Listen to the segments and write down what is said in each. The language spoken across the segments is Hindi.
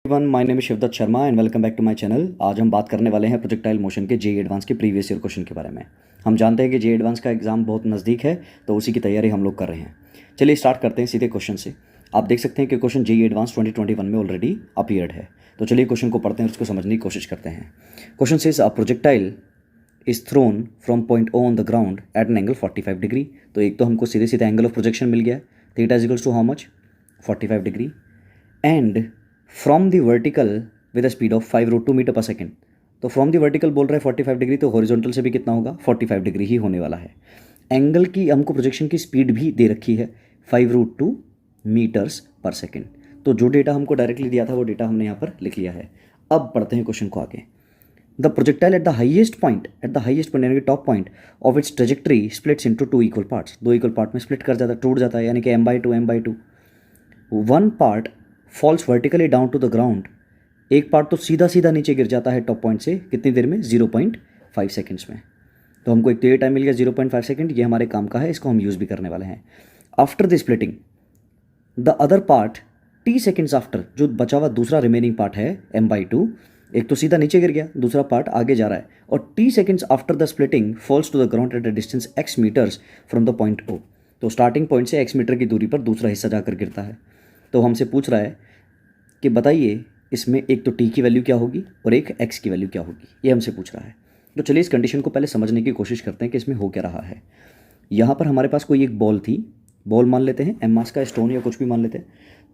Everyone, my name is Shivdutt Sharma and welcome back to my channel. आज हम बात करने वाले हैं प्रोजेक्टाइल मोशन के जेईई एडवांस के प्रीवियस ईयर क्वेश्चन के बारे में। हम जानते हैं कि जेईई एडवांस का एग्जाम बहुत नज़दीक है, तो उसी की तैयारी हम लोग कर रहे हैं। चलिए स्टार्ट करते हैं सीधे क्वेश्चन से। आप देख सकते हैं कि क्वेश्चन जेईई एडवांस 2021 में ऑलरेडी अपीयर्ड है। तो चलिए क्वेश्चन को पढ़ते हैं और उसको समझने की कोशिश करते हैं। Question says a projectile is thrown from point O on the ground at an angle 45 degree. तो एक तो हमको सीधे सीधे एंगल ऑफ प्रोजेक्शन मिल गया, theta is equals to how much, 45 degree, and from the vertical with a speed of 5√2 metre पर सेकेंड। तो फ्रॉम द वर्टिकल बोल रहा है 45 डिग्री, तो हॉरिजॉन्टल से भी कितना होगा, 45 डिग्री ही होने वाला है। एंगल की हमको प्रोजेक्शन की स्पीड भी दे रखी है 5√2 मीटर्स पर सेकेंड। तो जो डेटा हमको डायरेक्टली दिया था वो डेटा हमने यहाँ पर लिख लिया है। अब पढ़ते हैं क्वेश्चन को आगे। The projectile at the highest point यानी कि top point of its trajectory splits into two equal parts. दो इक्वल पार्ट में स्प्लिट कर जाता है, टूट जाता है, यानी कि m/2 one part falls vertically down to the ground. एक पार्ट तो सीधा सीधा नीचे गिर जाता है टॉप पॉइंट से, कितनी देर में, 0.5 सेकेंड्स में। तो हमको एक तो ये टाइम मिल गया 0.5 सेकेंड, ये हमारे काम का है, इसको हम यूज़ भी करने वाले हैं। After the splitting the other part t seconds after, जो बचा हुआ दूसरा रिमेनिंग पार्ट है m/2, एक तो सीधा नीचे गिर गया, दूसरा पार्ट आगे जा रहा है, और t seconds after the splitting falls to the ground at a distance x metres from the point O। तो स्टार्टिंग पॉइंट से x मीटर की दूरी पर दूसरा हिस्सा जाकर गिरता है। तो हमसे पूछ रहा है कि बताइए इसमें एक तो t की वैल्यू क्या होगी और एक x की वैल्यू क्या होगी, ये हमसे पूछ रहा है। तो चलिए इस कंडीशन को पहले समझने की कोशिश करते हैं कि इसमें हो क्या रहा है। यहाँ पर हमारे पास कोई एक बॉल थी, बॉल मान लेते हैं, m मास का स्टोन या कुछ भी मान लेते हैं।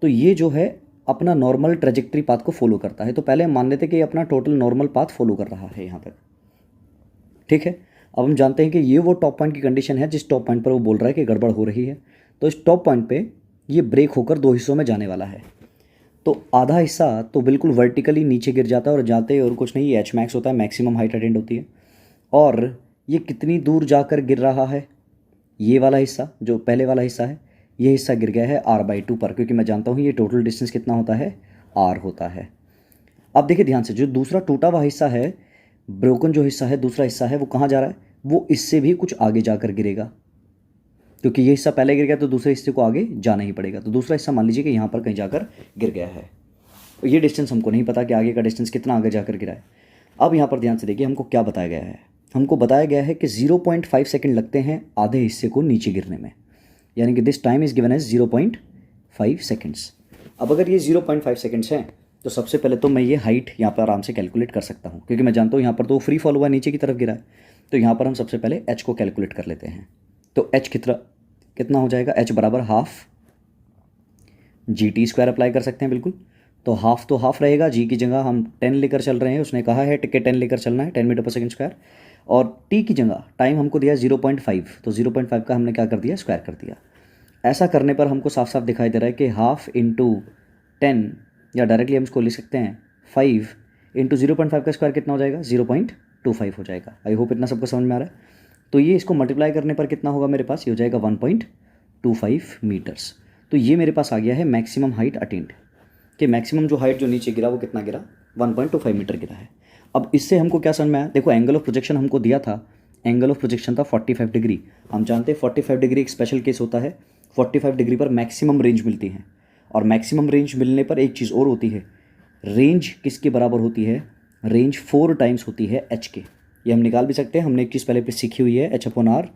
तो ये जो है अपना नॉर्मल ट्रेजेक्ट्री पाथ को फॉलो करता है। तो पहले हम मान लेते हैं कि ये अपना टोटल नॉर्मल पाथ फॉलो कर रहा है यहाँ तक, ठीक है। अब हम जानते हैं कि ये वो टॉप पॉइंट की कंडीशन है जिस टॉप पॉइंट पर वो बोल रहा है कि गड़बड़ हो रही है। तो इस टॉप पॉइंट पे ये ब्रेक होकर दो हिस्सों में जाने वाला है। तो आधा हिस्सा तो बिल्कुल वर्टिकली नीचे गिर जाता है और जाते और कुछ नहीं, एच मैक्स होता है, मैक्सिमम हाइट अटेंड होती है। और ये कितनी दूर जाकर गिर रहा है, ये वाला हिस्सा जो पहले वाला हिस्सा है, ये हिस्सा गिर गया है r/2 पर, क्योंकि मैं जानता हूँ ये टोटल डिस्टेंस कितना होता है, r होता है। अब देखिए ध्यान से, जो दूसरा टूटा हुआ हिस्सा है, ब्रोकन जो हिस्सा है, दूसरा हिस्सा है, वो कहाँ जा रहा है, वो इससे भी कुछ आगे जाकर गिरेगा, क्योंकि ये हिस्सा पहले गिर गया तो दूसरे हिस्से को आगे जाना ही पड़ेगा। तो दूसरा हिस्सा मान लीजिए कि यहाँ पर कहीं जाकर गिर गया है। तो ये डिस्टेंस हमको नहीं पता कि आगे का डिस्टेंस कितना आगे जाकर गिरा है। अब यहाँ पर ध्यान से देखिए हमको क्या बताया गया है। हमको बताया गया है कि 0.5 सेकेंड लगते हैं आधे हिस्से को नीचे गिरने में, यानी कि this time is given as 0.5 seconds. अब अगर ये 0.5 सेकेंड्स हैं तो सबसे पहले तो मैं ये हाइट यहाँ पर आराम से कैलकुलेट कर सकता हूँ, क्योंकि मैं जानता हूँ यहाँ पर तो फ्री फॉल हुआ नीचे की तरफ गिरा है। तो यहाँ पर हम सबसे पहले h को कैलकुलेट कर लेते हैं। तो h कितना हो जाएगा, h बराबर हाफ GT² अप्लाई कर सकते हैं बिल्कुल। तो हाफ तो हाफ रहेगा, g की जगह हम 10 लेकर चल रहे हैं, उसने कहा है कि 10 लेकर चलना है, 10 मीटर पर सेकेंड स्क्वायर। और t की जगह टाइम हमको दिया 0.5, तो 0.5 का हमने क्या कर दिया, स्क्वायर कर दिया। ऐसा करने पर हमको साफ साफ दिखाई दे रहा है कि हाफ इंटू 10, या डायरेक्टली हम इसको लिख सकते हैं 5 इंटू 0.5 का स्क्वायर कितना हो जाएगा, 0.25 हो जाएगा। आई होप इतना सबको समझ में आ रहा है। तो ये इसको मल्टीप्लाई करने पर कितना होगा मेरे पास, ये हो जाएगा 1.25 मीटर्स। तो ये मेरे पास आ गया है मैक्सिमम हाइट अटेंड, कि मैक्सिमम जो हाइट जो नीचे गिरा वो कितना गिरा, 1.25 मीटर गिरा है। अब इससे हमको क्या समझ में आया, देखो एंगल ऑफ प्रोजेक्शन हमको दिया था, एंगल ऑफ प्रोजेक्शन था 45 डिग्री। हम जानते हैं 45 डिग्री एक स्पेशल केस होता है, 45 डिग्री पर मैक्सिमम रेंज मिलती है। और मैक्सिमम रेंज मिलने पर एक चीज़ और होती है, रेंज किसके बराबर होती है, रेंज 4 टाइम्स होती है h के। ये हम निकाल भी सकते हैं, हमने एक चीज़ पहले पे सीखी हुई है, h/r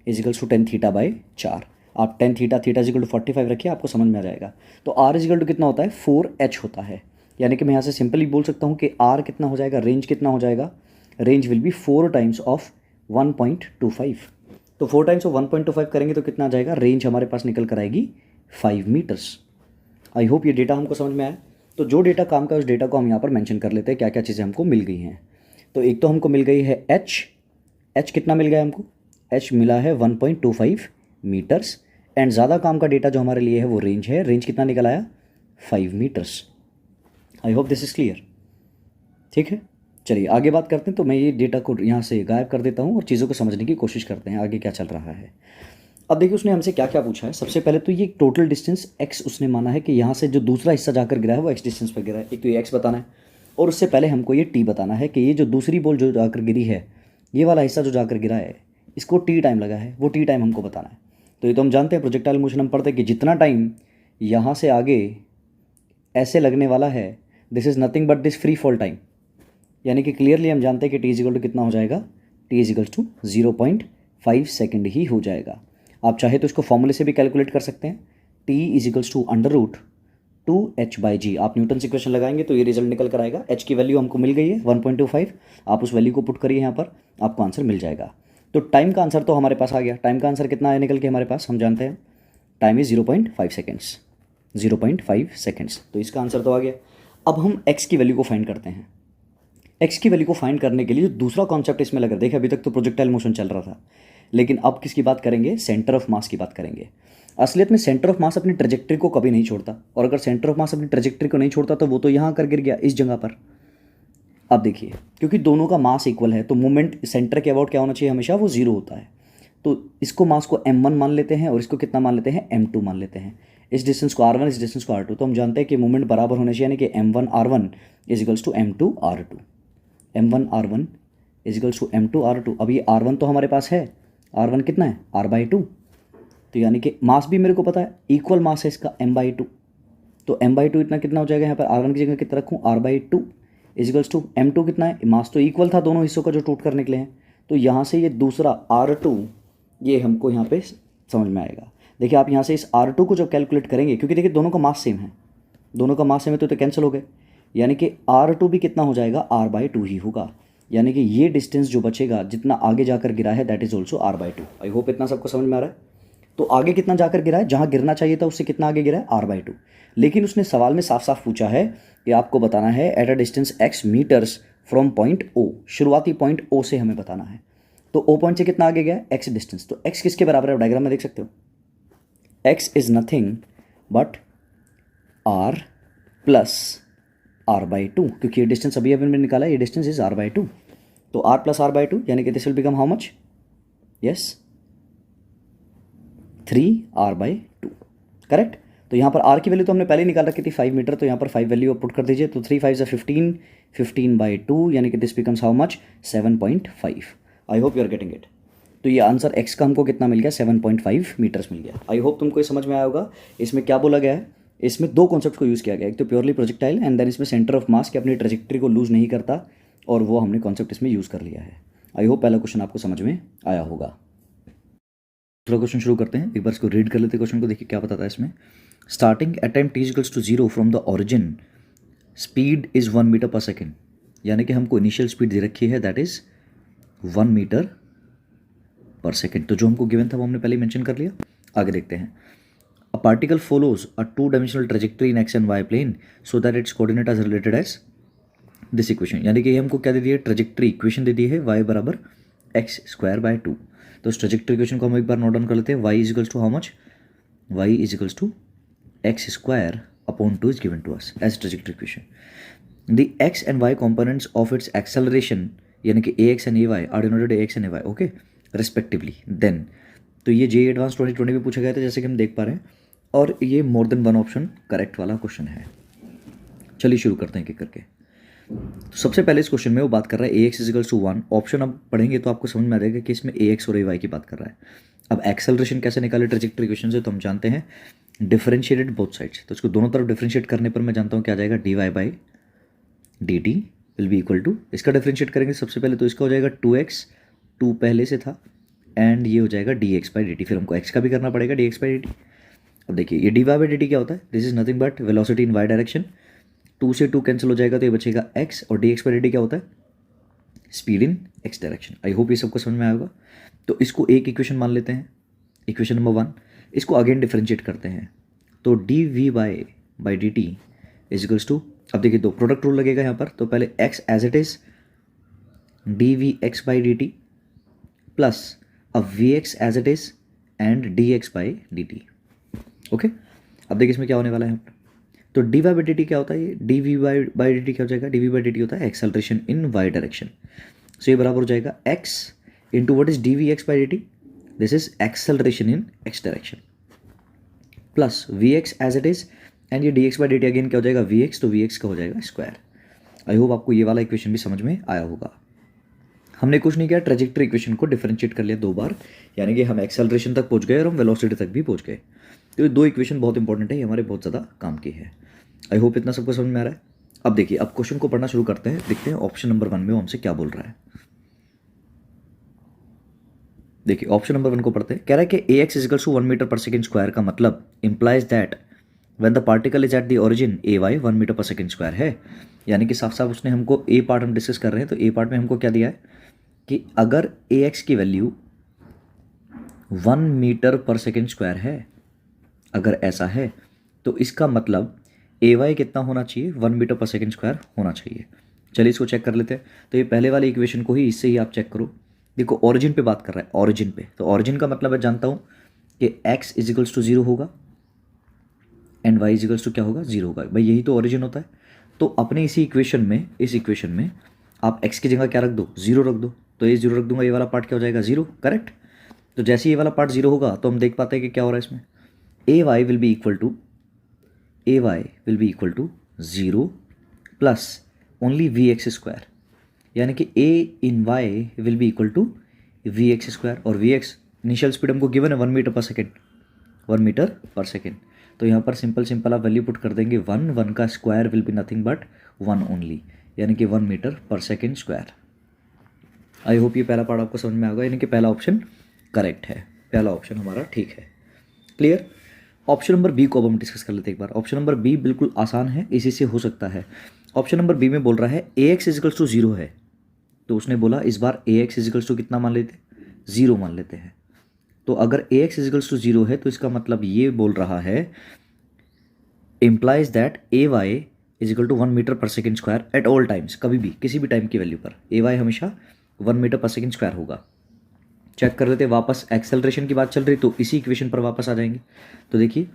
इजिकल्स टू 10 θ/4। आप 10 θ इजिकल टू 45 रखिए, आपको समझ में आ जाएगा। तो r इजिकल टू कितना होता है, 4h होता है। यानी कि मैं यहाँ से सिंपली बोल सकता हूँ कि r कितना हो जाएगा, रेंज कितना हो जाएगा, range will be 4 times of 1.25। तो 4 टाइम्स ऑफ 1.25 करेंगे तो कितना आ जाएगा, रेंज हमारे पास निकल कर आएगी 5 मीटर्स। आई होप ये डेटा हमको समझ में आया। तो जो डेटा काम का उस डेटा को हम यहाँ पर मेंशन कर लेते हैं, क्या क्या चीज़ें हमको मिल गई हैं। तो एक तो हमको मिल गई है h कितना मिल गया हमको, h मिला है 1.25 मीटर्स। एंड ज़्यादा काम का डेटा जो हमारे लिए है वो रेंज है, रेंज कितना निकल आया, 5 metres. I hope this is clear, ठीक है। चलिए आगे बात करते हैं। तो मैं ये डेटा को यहाँ से गायब कर देता हूँ और चीज़ों को समझने की कोशिश करते हैं आगे क्या चल रहा है। अब देखिए उसने हमसे क्या क्या पूछा है। सबसे पहले तो ये टोटल डिस्टेंस x उसने माना है कि यहाँ से जो दूसरा हिस्सा जाकर गिरा है वो x डिस्टेंस पर गिरा है। एक तो ये x बताना है, और उससे पहले हमको ये t बताना है कि ये जो दूसरी बॉल जो जाकर गिरी है, ये वाला हिस्सा जो जाकर गिरा है, इसको t टाइम लगा है, वो t टाइम हमको बताना है। तो ये तो हम जानते हैं, प्रोजेक्टाइल मोशन हम पढ़ते हैं कि जितना टाइम यहाँ से आगे ऐसे लगने वाला है this is nothing but this free fall time, यानी कि क्लियरली हम जानते हैं कि टी इज इक्वल टू कितना हो जाएगा, T is equal to 0.5 second ही हो जाएगा। आप चाहे तो इसको फॉर्मूले से भी कैलकुलेट कर सकते हैं, T is equals to √2h/g। आप न्यूटन इक्वेशन लगाएंगे तो ये रिजल्ट निकल कर आएगा। h की वैल्यू हमको मिल गई है 1.25, आप उस वैल्यू को पुट करिए यहाँ पर, आपको आंसर मिल जाएगा। तो टाइम का आंसर तो हमारे पास आ गया। टाइम का आंसर कितना आया निकल के हमारे पास, हम जानते हैं टाइम इज 0.5 सेकेंड्स, 0.5 सेकेंड्स। तो इसका आंसर तो आ गया। अब हम x की वैल्यू को फाइंड करते हैं। x की वैल्यू को फाइंड करने के लिए जो दूसरा कॉन्सेप्ट इसमें लगा, देखिए अभी तक तो प्रोजेक्टाइल मोशन चल रहा था, लेकिन अब किसकी बात करेंगे, सेंटर ऑफ मास की बात करेंगे। असलियत में सेंटर ऑफ मास अपनी ट्रेजेक्ट्री को कभी नहीं छोड़ता, और अगर सेंटर ऑफ मास अपनी ट्रेजेक्ट्री को नहीं छोड़ता तो वो तो यहाँ आकर गिर गया इस जगह पर। अब देखिए, क्योंकि दोनों का मास इक्वल है तो मूवमेंट सेंटर के अबाउट क्या होना चाहिए, हमेशा वो जीरो होता है। तो इसको मास को m1 मान लेते हैं और इसको कितना मान लेते हैं, m2 मान लेते हैं। इस डिस्टेंस को r1, इस डिस्टेंस को r2। तो हम जानते हैं कि मूवमेंट बराबर होने चाहिए, यानी कि m1 r1 is equals to m2 r2। m1 r1 is equals to m2 r2। अब ये r1 तो हमारे पास है, r1 कितना है, r/2। तो यानी कि मास भी मेरे को पता है, इक्वल मास है इसका m/2। तो m/2 इतना कितना हो जाएगा, यहाँ पर r1 की जगह कितना रखूँ, r/2 is equals to m2 कितना है, मास तो इक्वल था दोनों हिस्सों का जो टूट कर निकले हैं। तो यहाँ से ये दूसरा r2, ये हमको यहाँ पे समझ में आएगा। देखिए आप यहाँ से इस r2 को जब कैलकुलेट करेंगे, क्योंकि देखिए दोनों का मास सेम है, दोनों का मास सेम है तो कैंसिल हो गए, यानी कि r2 भी कितना हो जाएगा, r/2 ही होगा। यानी कि ये डिस्टेंस जो बचेगा जितना आगे जाकर गिरा है, that is also r/2। I hope इतना सबको समझ में आ रहा है। तो आगे कितना जाकर गिरा है, जहाँ गिरना चाहिए था उससे कितना आगे गिरा है, r/2। लेकिन उसने सवाल में साफ साफ पूछा है कि आपको बताना है at a distance x metres from point O, शुरुआती पॉइंट O से हमें बताना है। तो O पॉइंट से कितना आगे गया, x डिस्टेंस। तो x किसके बराबर है, डायग्राम में देख सकते हो, x is nothing but r plus r/2, क्योंकि ये डिस्टेंस अभी मैंने निकाला, ये डिस्टेंस इज r/2। तो r प्लस r/2 यानी कि this will become how much, yes 3r/2, correct. तो यहाँ पर r की वैल्यू तो हमने पहले ही निकाल रखी थी 5 मीटर, तो यहाँ पर 5 वैल्यू पुट कर दीजिए। तो 3 5 ज़ा 15, 15/2 यानी कि this becomes how much, 7.5। I hope you are getting it. तो ये आंसर x का हमको कितना मिल गया, 7.5 मीटर्स मिल गया। आई होप तुमको ये समझ में आया होगा। इसमें क्या बोला गया है, इसमें दो कॉन्सेप्ट को यूज़ किया गया, एक तो प्योरली प्रोजेक्टाइल एंड देन इसमें सेंटर ऑफ मास कि अपनी ट्रेजेक्ट्री को लूज नहीं करता, और वो हमने कॉन्सेप्ट इसमें यूज़ कर लिया है। आई होप पहला क्वेश्चन आपको समझ में आया होगा। दूसरा क्वेश्चन शुरू करते हैं, एक बार इसको रीड कर लेते हैं क्वेश्चन को, देखिए क्या बताता है इसमें। Starting at time t equals to 0 from the origin, speed is 1 metre पर सेकेंड। यानी कि हमको इनिशियल स्पीड दे रखी है, दैट इज़ 1 मीटर पर सेकेंड। तो जो हमको गिवन था वो हमने पहले मेंशन कर लिया। आगे देखते हैं। A particle follows a two dimensional trajectory in x and y plane so that its coordinate are related as this equation. यानी कि ये हमको क्या दे दी है, ट्रेजेक्ट्री इक्वेशन दे दी है, y बराबर x²/2। तो उस ट्रेजेक्ट्री इक्वेशन को हम एक बार नोट डाउन कर लेते हैं। y is equals to how much, y is equals to x²/2 is given to us as trajectory equation. The x and y components of its acceleration, यानी कि ax and ay are denoted ax and ay, okay, respectively. Then तो ये JEE एडवांस 2020 में पूछा गया था, जैसे कि हम देख पा रहे हैं, और ये more than one option correct वाला क्वेश्चन है। चलिए शुरू करते हैं एक करके। तो सबसे पहले इस क्वेश्चन में वो बात कर रहा है ax is equals to 1। Option अब पढ़ेंगे तो आपको समझ में आ जाएगा कि इसमें ax और ay की बात कर रहा है। अब एक्सेलरेशन कैसे निकाले ट्रेजेक्ट्री इक्वेशन से, तो हम जानते हैं डिफरेंशिएटेड बोथ साइड्स। तो इसको दोनों तरफ डिफरेंशिएट करने पर मैं जानता हूँ क्या आ जाएगा, dy/dt will be equal to, इसका डिफरेंशिएट करेंगे सबसे पहले तो इसका हो जाएगा 2x, 2 पहले से था, एंड ये हो जाएगा dx/dt। फिर हमको x का भी करना पड़ेगा dx/dt। अब देखिए ये dy/dt क्या होता है, this is nothing but velocity in y direction. 2 से 2 कैंसिल हो जाएगा तो ये बचेगा x, और dx/dt क्या होता है, speed in x direction. I hope ये सबको समझ में आएगा। तो इसको एक इक्वेशन मान लेते हैं, इक्वेशन नंबर 1। इसको अगेन डिफरेंशिएट करते हैं, तो dv/dt इज इक्वल्स टू, अब देखिए दो प्रोडक्ट रूल लगेगा यहाँ पर। तो पहले x as it is dvx/dt plus अब vx as it is and dx/dt, okay. अब देखिए इसमें क्या होने वाला है, तो dy/dt क्या होता है, ये dv/dt क्या हो जाएगा, dv/dt होता है acceleration in y direction. So ये बराबर हो जाएगा x into what is dvx/dt, this is acceleration in x direction, plus vx as it is, and ये dx/dt अगेन क्या हो जाएगा, vx, तो vx का हो जाएगा स्क्वायर। आई होप आपको ये वाला इक्वेशन भी समझ में आया होगा। हमने कुछ नहीं किया, ट्रेजेक्ट्री इक्वेशन को डिफरेंशिएट कर लिया 2 बार, यानी कि हम एक्सेलरेशन तक पहुंच गए और हम वेलोसिटी तक भी पहुंच गए। तो ये 2 इक्वेशन बहुत इंपॉर्टेंट है, ये हमारे बहुत ज़्यादा काम की है। आई होप इतना सबको समझ में आ रहा है। अब देखिए, अब क्वेश्चन को पढ़ना शुरू करते हैं, देखते हैं ऑप्शन नंबर 1 में वो हमसे क्या बोल रहा है। देखिए ऑप्शन नंबर 1 को पढ़ते हैं। कह रहा है कि A X equals to 1 metre पर सेकेंड स्क्वायर का मतलब implies that when the particle is at the origin A Y 1 metre पर सेकेंड स्क्वायर है। यानी कि साफ साफ उसने हमको ए पार्ट हम डिस्कस कर रहे हैं, तो ए पार्ट में हमको क्या दिया है कि अगर ए एक्स की वैल्यू 1 मीटर पर सेकेंड स्क्वायर है, अगर ऐसा है तो इसका मतलब ए वाई कितना होना चाहिए, 1 मीटर पर सेकेंड स्क्वायर होना चाहिए। चलिए इसको चेक कर लेते हैं। तो ये पहले वाली इक्वेशन को ही इससे ही आप चेक करो। देखो ऑरिजिन पे बात कर रहा है, ऑरिजिन पे, तो ऑरिजिन का मतलब मैं जानता हूँ कि x इजिकल्स टू 0 होगा एंड y इजिकल्स टू क्या होगा, 0 होगा। भाई यही तो ऑरिजिन होता है। तो अपने इसी इक्वेशन में, इस इक्वेशन में आप x की जगह क्या रख दो, 0 रख दो। तो ये 0 रख दूंगा, ये वाला पार्ट क्या हो जाएगा, 0, करेक्ट। तो जैसे ये वाला पार्ट 0 होगा तो हम देख पाते हैं कि क्या हो रहा है इसमें, a y will be equal to 0 plus only v x square, यानी कि a in y will be equal to v x square. और वी एक्स इनिशियल स्पीड हमको गिवन है 1 मीटर पर सेकेंड, 1 मीटर पर सेकेंड। तो यहाँ पर सिंपल आप वैल्यू पुट कर देंगे 1 का square will be nothing but 1 only, यानी कि 1 मीटर पर सेकेंड स्क्वायर। आई होप ये पहला पार्ट आपको समझ में आ गया, यानी कि पहला ऑप्शन करेक्ट है, पहला ऑप्शन हमारा ठीक है। क्लियर। ऑप्शन नंबर बी को अब हम डिस्कस कर लेते हैं एक बार। ऑप्शन नंबर बी बिल्कुल आसान है, इसी से हो सकता है। ऑप्शन नंबर बी में बोल रहा है ए एक्स इजिकल्स टू 0 है, तो उसने बोला इस बार ए एक्स इजिकल्स टू कितना मान लेते, 0 मान लेते हैं। तो अगर ए एक्स इजिकल्स टू 0 है तो इसका मतलब ये बोल रहा है implies that a y equal to 1 metre पर second square at all times, कभी भी किसी भी टाइम की वैल्यू पर ए वाई हमेशा 1 मीटर पर सेकेंड स्क्वायर होगा। चेक कर लेते हैं, वापस एक्सेलरेशन की बात चल रही तो इसी इक्वेशन पर वापस आ जाएंगे। तो देखिए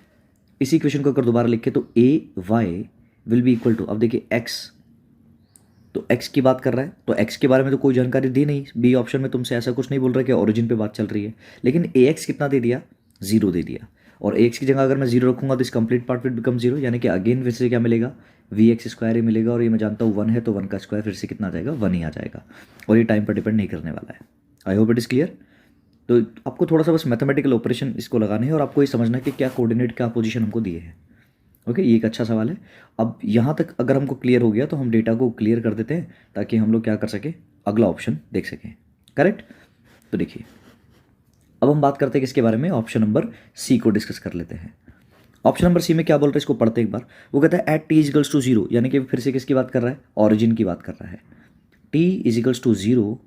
इसी इक्वेशन को अगर दोबारा लिखे तो a y will be equal to, अब देखिए एक्स, तो x की बात कर रहा है, तो x के बारे में तो कोई जानकारी दी नहीं, बी ऑप्शन में तुमसे ऐसा कुछ नहीं बोल रहा कि ओरिजिन पे बात चल रही है। लेकिन ax कितना दे दिया, 0 दे दिया। और ax की जगह अगर मैं 0 रखूंगा तो इस कंप्लीट पार्ट विल बिकम 0, यानी कि अगेन फिर से क्या मिलेगा, वी एक्स स्क्वायर ही मिलेगा। और ये मैं जानता हूँ 1 है तो 1 का स्क्वायर फिर से कितना आ जाएगा, 1 ही आ जाएगा। और ये टाइम पर डिपेंड नहीं करने वाला है। I hope it is clear. तो आपको थोड़ा सा बस मैथमेटिकल ऑपरेशन इसको लगाने हैं और आपको ये समझना है कि क्या कोऑर्डिनेट क्या पोजीशन हमको दिए हैं। ओके, ये एक अच्छा सवाल है। अब यहाँ तक अगर हमको क्लियर हो गया तो हम डेटा को क्लियर कर देते हैं ताकि हम लोग क्या कर सके, अगला ऑप्शन देख सकें। करेक्ट। तो देखिए अब हम बात करते हैं किसके बारे में, ऑप्शन नंबर सी को डिस्कस कर लेते हैं। ऑप्शन नंबर सी में क्या बोल रहा है, इसको पढ़ते एक बार। वो कहता है एट टी इजिकल्स टू 0, यानी कि फिर से किसकी बात कर रहा है, ऑरिजिन की बात कर रहा है। टी इजिकल्स टू 0,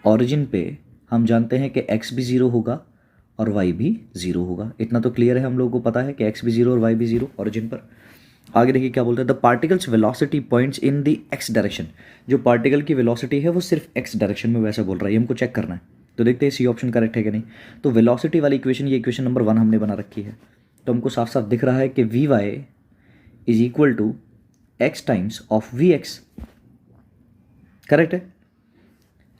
ऑरिजिन पे हम जानते हैं कि एक्स भी 0 होगा और y भी 0 होगा। इतना तो क्लियर है, हम लोगों को पता है कि x भी 0 और y भी 0 ऑरिजिन पर। आगे देखिए क्या बोलता है, the particles velocity points in the x direction. जो पार्टिकल की वेलोसिटी है वो सिर्फ x डायरेक्शन में वैसा बोल रहा है, ये हमको चेक करना है। तो देखते हैं सी ऑप्शन करेक्ट है कि नहीं। तो वेलोसिटी वाली इक्वेशन, ये इक्वेशन नंबर 1 हमने बना रखी है, तो हमको साफ साफ दिख रहा है कि V Y is equal to X times of V X, correct है।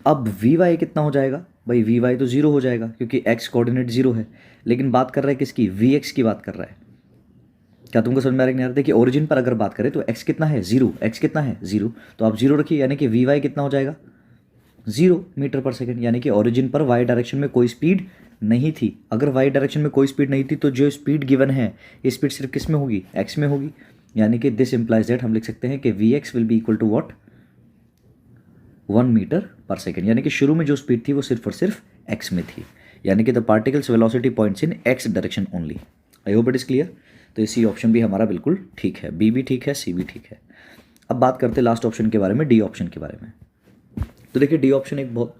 अब वी वाई कितना हो जाएगा, भाई वी वाई तो 0 हो जाएगा क्योंकि x कोऑर्डिनेट 0 है। लेकिन बात कर रहा है किसकी, वी एक्स की बात कर रहा है। क्या तुमको समझ में आ रहा है कि नहीं आ रहा? देखिए ओरिजिन पर अगर बात करें तो x कितना है, 0, x कितना है 0, तो आप 0 रखिए, यानी कि वी वाई कितना हो जाएगा, 0 मीटर पर सेकेंड। यानी कि ओरिजिन पर y डायरेक्शन में कोई स्पीड नहीं थी। अगर y डायरेक्शन में कोई स्पीड नहीं थी तो जो स्पीड गिवन है ये स्पीड सिर्फ किस में होगी, x में होगी। यानी कि दिस इंप्लाइज दैट हम लिख सकते हैं कि V X will be equal to what, 1 metre पर सेकेंड। यानी कि शुरू में जो स्पीड थी वो सिर्फ और सिर्फ x में थी, यानी कि the particles velocity points in x direction only. I hope it is clear. तो इसी ऑप्शन भी हमारा बिल्कुल ठीक है, बी भी ठीक है, सी भी ठीक है। अब बात करते हैं लास्ट ऑप्शन के बारे में, डी ऑप्शन के बारे में। तो देखिए डी ऑप्शन एक बहुत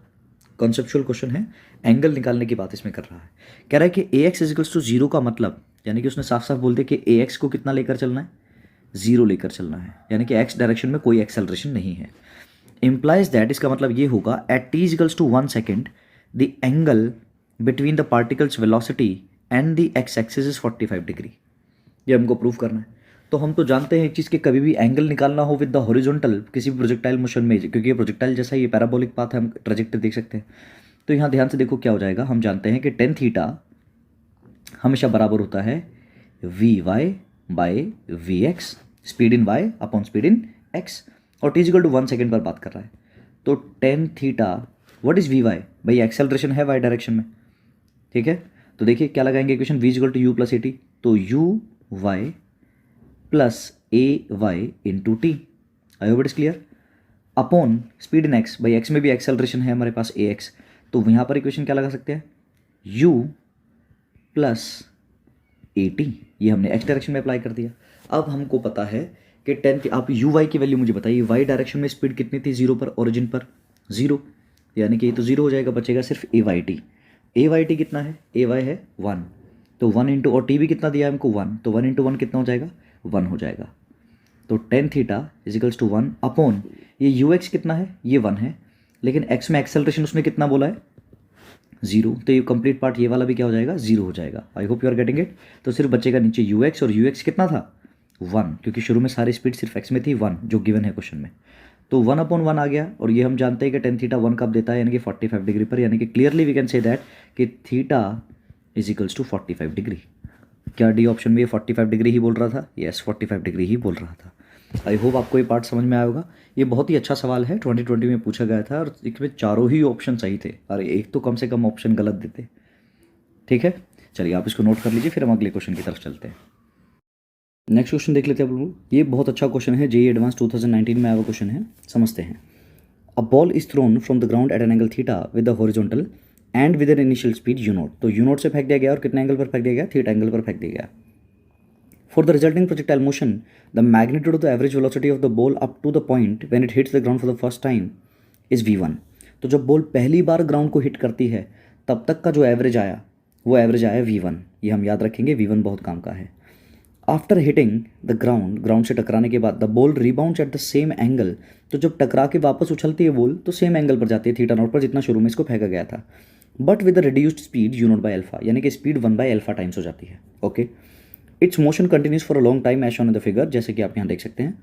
कॉन्सेप्चुअल क्वेश्चन है, एंगल निकालने की बात इसमें कर रहा है। कह रहा है कि ए एक्स इजिकल्स टू 0 का मतलब, यानी कि उसने साफ साफ बोल दिया कि ए एक्स को कितना लेकर चलना है, 0 लेकर चलना है, यानी कि x डायरेक्शन में कोई एक्सेलरेशन नहीं है। implies that, इसका मतलब ये होगा at t equals to 1 second the angle between the particles velocity and the X axis is 45 degree. ये हमको प्रूव करना है। तो हम तो जानते हैं एक चीज़ के कभी भी एंगल निकालना हो विद द हॉरिजॉन्टल किसी भी प्रोजेक्टाइल मोशन में, क्योंकि ये प्रोजेक्टाइल जैसा ये पैराबोलिक पाथ है, हम ट्रेजेक्टरी देख सकते हैं। तो यहाँ ध्यान से देखो क्या हो जाएगा, हम जानते हैं कि टेन थीटा हमेशा बराबर होता है v y by v x, speed in y upon speed in x, और टी इजिकल टू 1 सेकेंड पर बात कर रहा है। तो tan theta what is v y, भाई एक्सेलरेशन है वाई डायरेक्शन में, ठीक है। तो देखिए क्या लगाएंगे equation, v equal to u plus a t, तो u y plus a y into t. I hope it is clear. Upon speed in x, भाई एक्स में भी एक्सेलरेशन है हमारे पास ए एक्स, तो यहाँ पर इक्वेशन क्या लगा सकते हैं, u प्लस ए टी, ये हमने एक्स डायरेक्शन में अप्लाई कर दिया। अब हमको पता है कि 10, आप यू वाई की वैल्यू मुझे बताइए, वाई डायरेक्शन में स्पीड कितनी थी, जीरो पर, ओरिजिन पर जीरो, यानी कि ये तो जीरो हो जाएगा, बचेगा सिर्फ ए वाई टी। ए वाई टी कितना है, ए वाई है 1, तो 1 इंटू, और टी भी कितना दिया है हमको 1, तो 1 इंटू 1 कितना हो जाएगा, 1 हो जाएगा। तो tan theta equals to 1 upon ये यू एक्स कितना है, ये 1 है, लेकिन एक्स में एक्सेलरेशन उसने कितना बोला है, 0, तो ये कंप्लीट पार्ट ये वाला भी क्या हो जाएगा, 0 हो जाएगा। I hope you are getting it. तो सिर्फ बचेगा नीचे यू एक्स, और यू एक्स कितना था 1, क्योंकि शुरू में सारी स्पीड सिर्फ एक्स में थी 1 जो गिवन है क्वेश्चन में, तो 1 अपॉन 1 आ गया। और ये हम जानते हैं कि टेन थीटा 1 कब देता है, यानी कि 45 डिग्री पर, यानी कि clearly we can say that कि theta is equals to 45 degree. क्या डी ऑप्शन में ये 45 डिग्री ही बोल रहा था, यस 45 डिग्री ही बोल रहा था। आई होप आपको ये पार्ट समझ में आया होगा। ये बहुत ही अच्छा सवाल है, 2020 में पूछा गया था, और इसमें चारों ही ऑप्शन सही थे, और एक तो कम से कम ऑप्शन गलत देते। ठीक है, चलिए आप इसको नोट कर लीजिए, फिर हम अगले क्वेश्चन की तरफ चलते हैं। नेक्स्ट क्वेश्चन देख लेते हैं हम लोग। ये बहुत अच्छा क्वेश्चन है, जेईई एडवांस 2019 में आया हुआ क्वेश्चन है, समझते हैं। A ball is thrown from the ground at an angle theta with the horizontal and with an initial speed you not. तो यू नॉट से फेंक दिया गया, और कितने एंगल पर फेंक दिया गया, थीटा एंगल पर फेंक दिया गया। For the resulting projectile motion, the magnitude of the average velocity of the ball up to the point when it hits the ground for the first time is v1। तो जब बॉल पहली बार ग्राउंड को हिट करती है तब तक का जो एवरेज आया वो एवरेज आया v1, ये हम याद रखेंगे, v1 बहुत काम का है। आफ्टर हिटिंग द ग्राउंड से टकराने के बाद the ball rebounds eight the same angle, तो जब टकरा के वापस उछलती है बॉल तो सेम एंगल पर जाती है, थीटा नॉट पर, जितना शुरू में इसको फेंका गया था, but with the reduced speed you not by alpha, यानी कि स्पीड 1 बाई अल्फा टाइम्स हो जाती है। Okay, its motion continues for a long time as shown in the figure, जैसे कि आप यहाँ देख सकते हैं।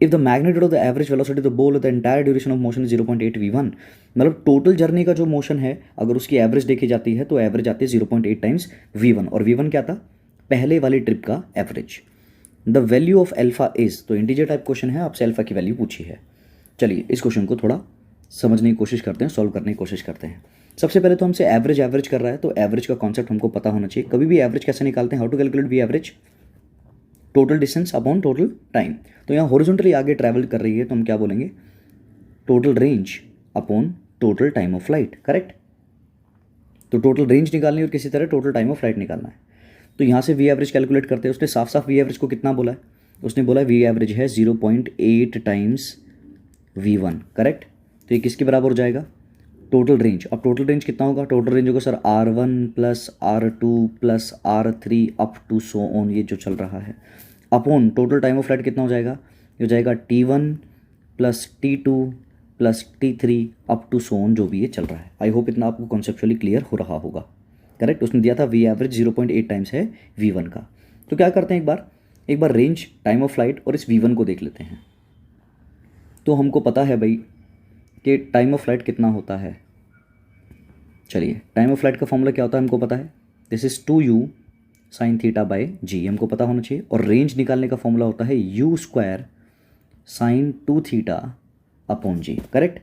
If the magnitude of the average velocity of the ball the entire duration of motion is 0.8 v1, मतलब टोटल जर्नी का जो मोशन है अगर उसकी एवरेज देखी जाती है तो एवरेज आती है 0.8 टाइम्स v1, और v1 क्या था, पहले वाली ट्रिप का average. The value of alpha is, तो इंटीजर टाइप क्वेश्चन है, आपसे एल्फा की वैल्यू पूछी है। चलिए इस क्वेश्चन को थोड़ा समझने की कोशिश करते हैं, सॉल्व करने की कोशिश करते हैं। सबसे पहले तो हमसे एवरेज कर रहा है, तो एवरेज का कॉन्सेप्ट हमको पता होना चाहिए। कभी भी एवरेज कैसे निकालते हैं, how to calculate V average, total distance upon total time. तो यहाँ हॉरिजॉन्टली आगे ट्रैवल कर रही है तो हम क्या बोलेंगे, total range upon total time of flight, correct. तो टोटल रेंज निकालनी है और किसी तरह टोटल टाइम ऑफ फ्लाइट निकालना है। तो यहाँ से वी एवरेज कैलकुलेट करते हैं। उसने साफ साफ वी एवरेज को कितना बोला है, उसने बोला वी एवरेज है 0.8 टाइम्स v1, करेक्ट। तो ये किसके बराबर हो जाएगा, टोटल रेंज। अब टोटल रेंज कितना होगा, टोटल रेंज होगा sir r1 plus r2 plus r3 up to so on, ये जो चल रहा है, upon total time of flight कितना हो जाएगा, ये हो जाएगा t1 plus t2 plus t3 up to so on, जो भी ये चल रहा है। आई होप इतना आपको कॉन्सेप्चुअली क्लियर हो रहा होगा, करेक्ट। उसने दिया था वी एवरेज 0.8 टाइम्स है v1 का। तो क्या करते हैं, एक बार रेंज, टाइम ऑफ फ्लाइट और इस v1 को देख लेते हैं। तो हमको पता है भाई कि टाइम ऑफ फ्लाइट कितना होता है। चलिए टाइम ऑफ फ्लाइट का फॉर्मूला क्या होता है हमको पता है, this is 2u sine theta by g, हमको पता होना चाहिए। और रेंज निकालने का फॉर्मूला होता है u square sine 2 theta upon जी, करेक्ट।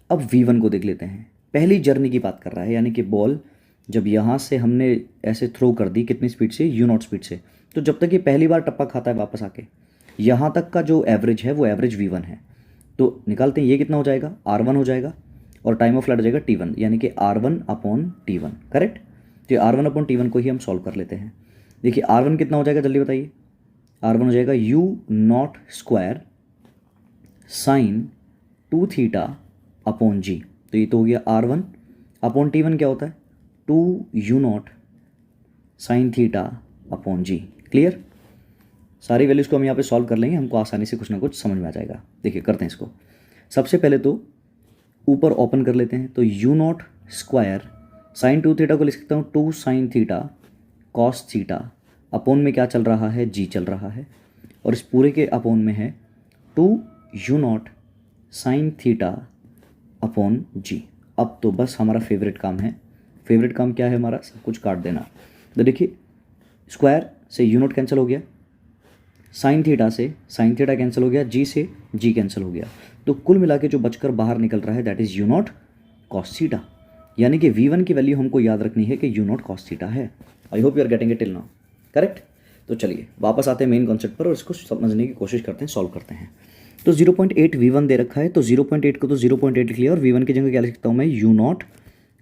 अब v1 को देख लेते हैं, पहली जर्नी की बात कर रहा है, यानी कि बॉल जब यहाँ से हमने ऐसे थ्रो कर दी, कितनी स्पीड से, u नॉट स्पीड से, तो जब तक ये पहली बार टप्पा खाता है वापस आके, यहाँ तक का जो एवरेज है वो एवरेज v1 है। तो निकालते हैं, ये कितना हो जाएगा, r1 हो जाएगा, और टाइम ऑफ फ्लाइट हो जाएगा t1, यानी कि r1 अपॉन t1, करेक्ट। तो r1 अपॉन t1 को ही हम सॉल्व कर लेते हैं। देखिए r1 कितना हो जाएगा, जल्दी बताइए, r1 हो जाएगा u not square sine 2 theta upon g. तो ये तो हो गया r1 अपॉन t1 क्या होता है, 2u not sine theta upon G. Clear, सारी वैल्यूज़ को हम यहाँ पे सॉल्व कर लेंगे, हमको आसानी से कुछ ना कुछ समझ में आ जाएगा। देखिए करते हैं इसको। सबसे पहले तो ऊपर ओपन कर लेते हैं, तो u not square sine 2 theta को लिख सकता हूँ 2 sine theta cos theta, upon में क्या चल रहा है, g चल रहा है, और इस पूरे के अपॉन में है 2u not sine theta upon g। अब तो बस हमारा फेवरेट काम है, फेवरेट काम क्या है हमारा, सब कुछ काट देना। तो देखिए स्क्वायर से u नॉट कैंसिल हो गया, साइन थीटा से साइन थीटा कैंसिल हो गया, जी से जी कैंसिल हो गया, तो कुल मिला के जो बचकर बाहर निकल रहा है that is you not cos theta. यानी कि v1 की वैल्यू हमको याद रखनी है कि यू नॉट कॉस थीटा है। I hope you are getting it till now, correct. तो चलिए वापस आते हैं मेन कॉन्सेप्ट पर और इसको समझने की कोशिश करते हैं, सॉल्व करते हैं। तो 0.8 V1 दे रखा है, तो 0.8 को तो 0.8 लिख लिया और V1 की जगह क्या लिख सकता हूँ मैं, यू नॉट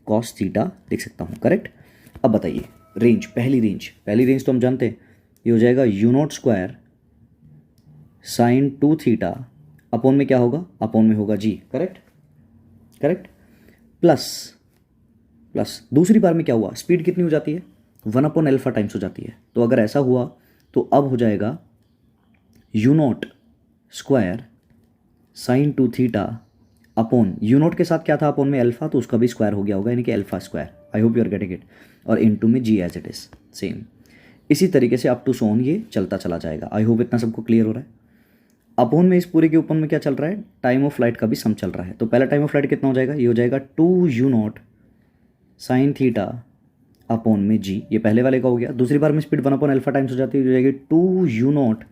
कॉस थीटा लिख सकता हूँ, करेक्ट। अब बताइए रेंज, पहली रेंज तो हम जानते हैं, ये हो जाएगा U not square sine 2 theta upon में क्या होगा, अपॉन में होगा जी, करेक्ट। प्लस दूसरी बार में क्या हुआ, स्पीड कितनी हो जाती है, 1/α टाइम्स हो जाती है। तो अगर ऐसा हुआ तो अब हो जाएगा U not square sine 2 theta upon, you not के साथ क्या था अपॉन में अल्फा, तो उसका भी स्क्वायर हो गया होगा, यानी कि alpha square. I hope you are getting it. और इनटू में G as it is same. इसी तरीके से अप टू सोन ये चलता चला जाएगा। आई होप इतना सबको क्लियर हो रहा है। अपॉन में इस पूरे के ऊपर में क्या चल रहा है, टाइम ऑफ फ्लाइट का भी सम चल रहा है। तो पहला टाइम ऑफ फ्लाइट कितना हो जाएगा, ये हो जाएगा 2 you not sine theta upon में जी, ये पहले वाले का हो गया। दूसरी बार में स्पीड 1/α टाइम्स हो जाती है, हो जाएगी 2 यू नॉट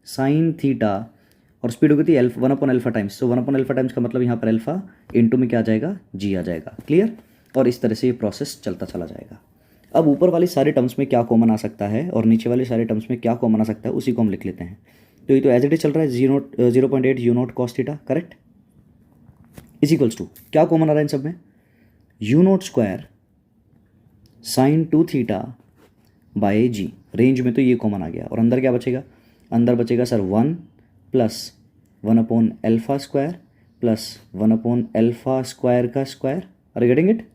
साइन थीटा, और स्पीड हो गई थी 1/α टाइम्स। तो 1/α टाइम्स का मतलब यहाँ पर अल्फा इंटू में क्या आ जाएगा, जी आ जाएगा, क्लियर। और इस तरह से ये प्रोसेस चलता चला जाएगा। अब ऊपर वाली सारे टर्म्स में क्या कॉमन आ सकता है और नीचे वाले सारे टर्म्स में क्या कॉमन आ सकता है, उसी को हम लिख लेते हैं। तो ये तो एज इट इज चल रहा है 0.8 U not cos theta, correct, is equals to क्या कॉमन आ रहा है इन सब में, U not square sine 2 theta by G. Range में तो ये कॉमन आ गया और अंदर क्या बचेगा, अंदर बचेगा sir 1 plus 1/α square plus 1/α square का square. Are you getting it.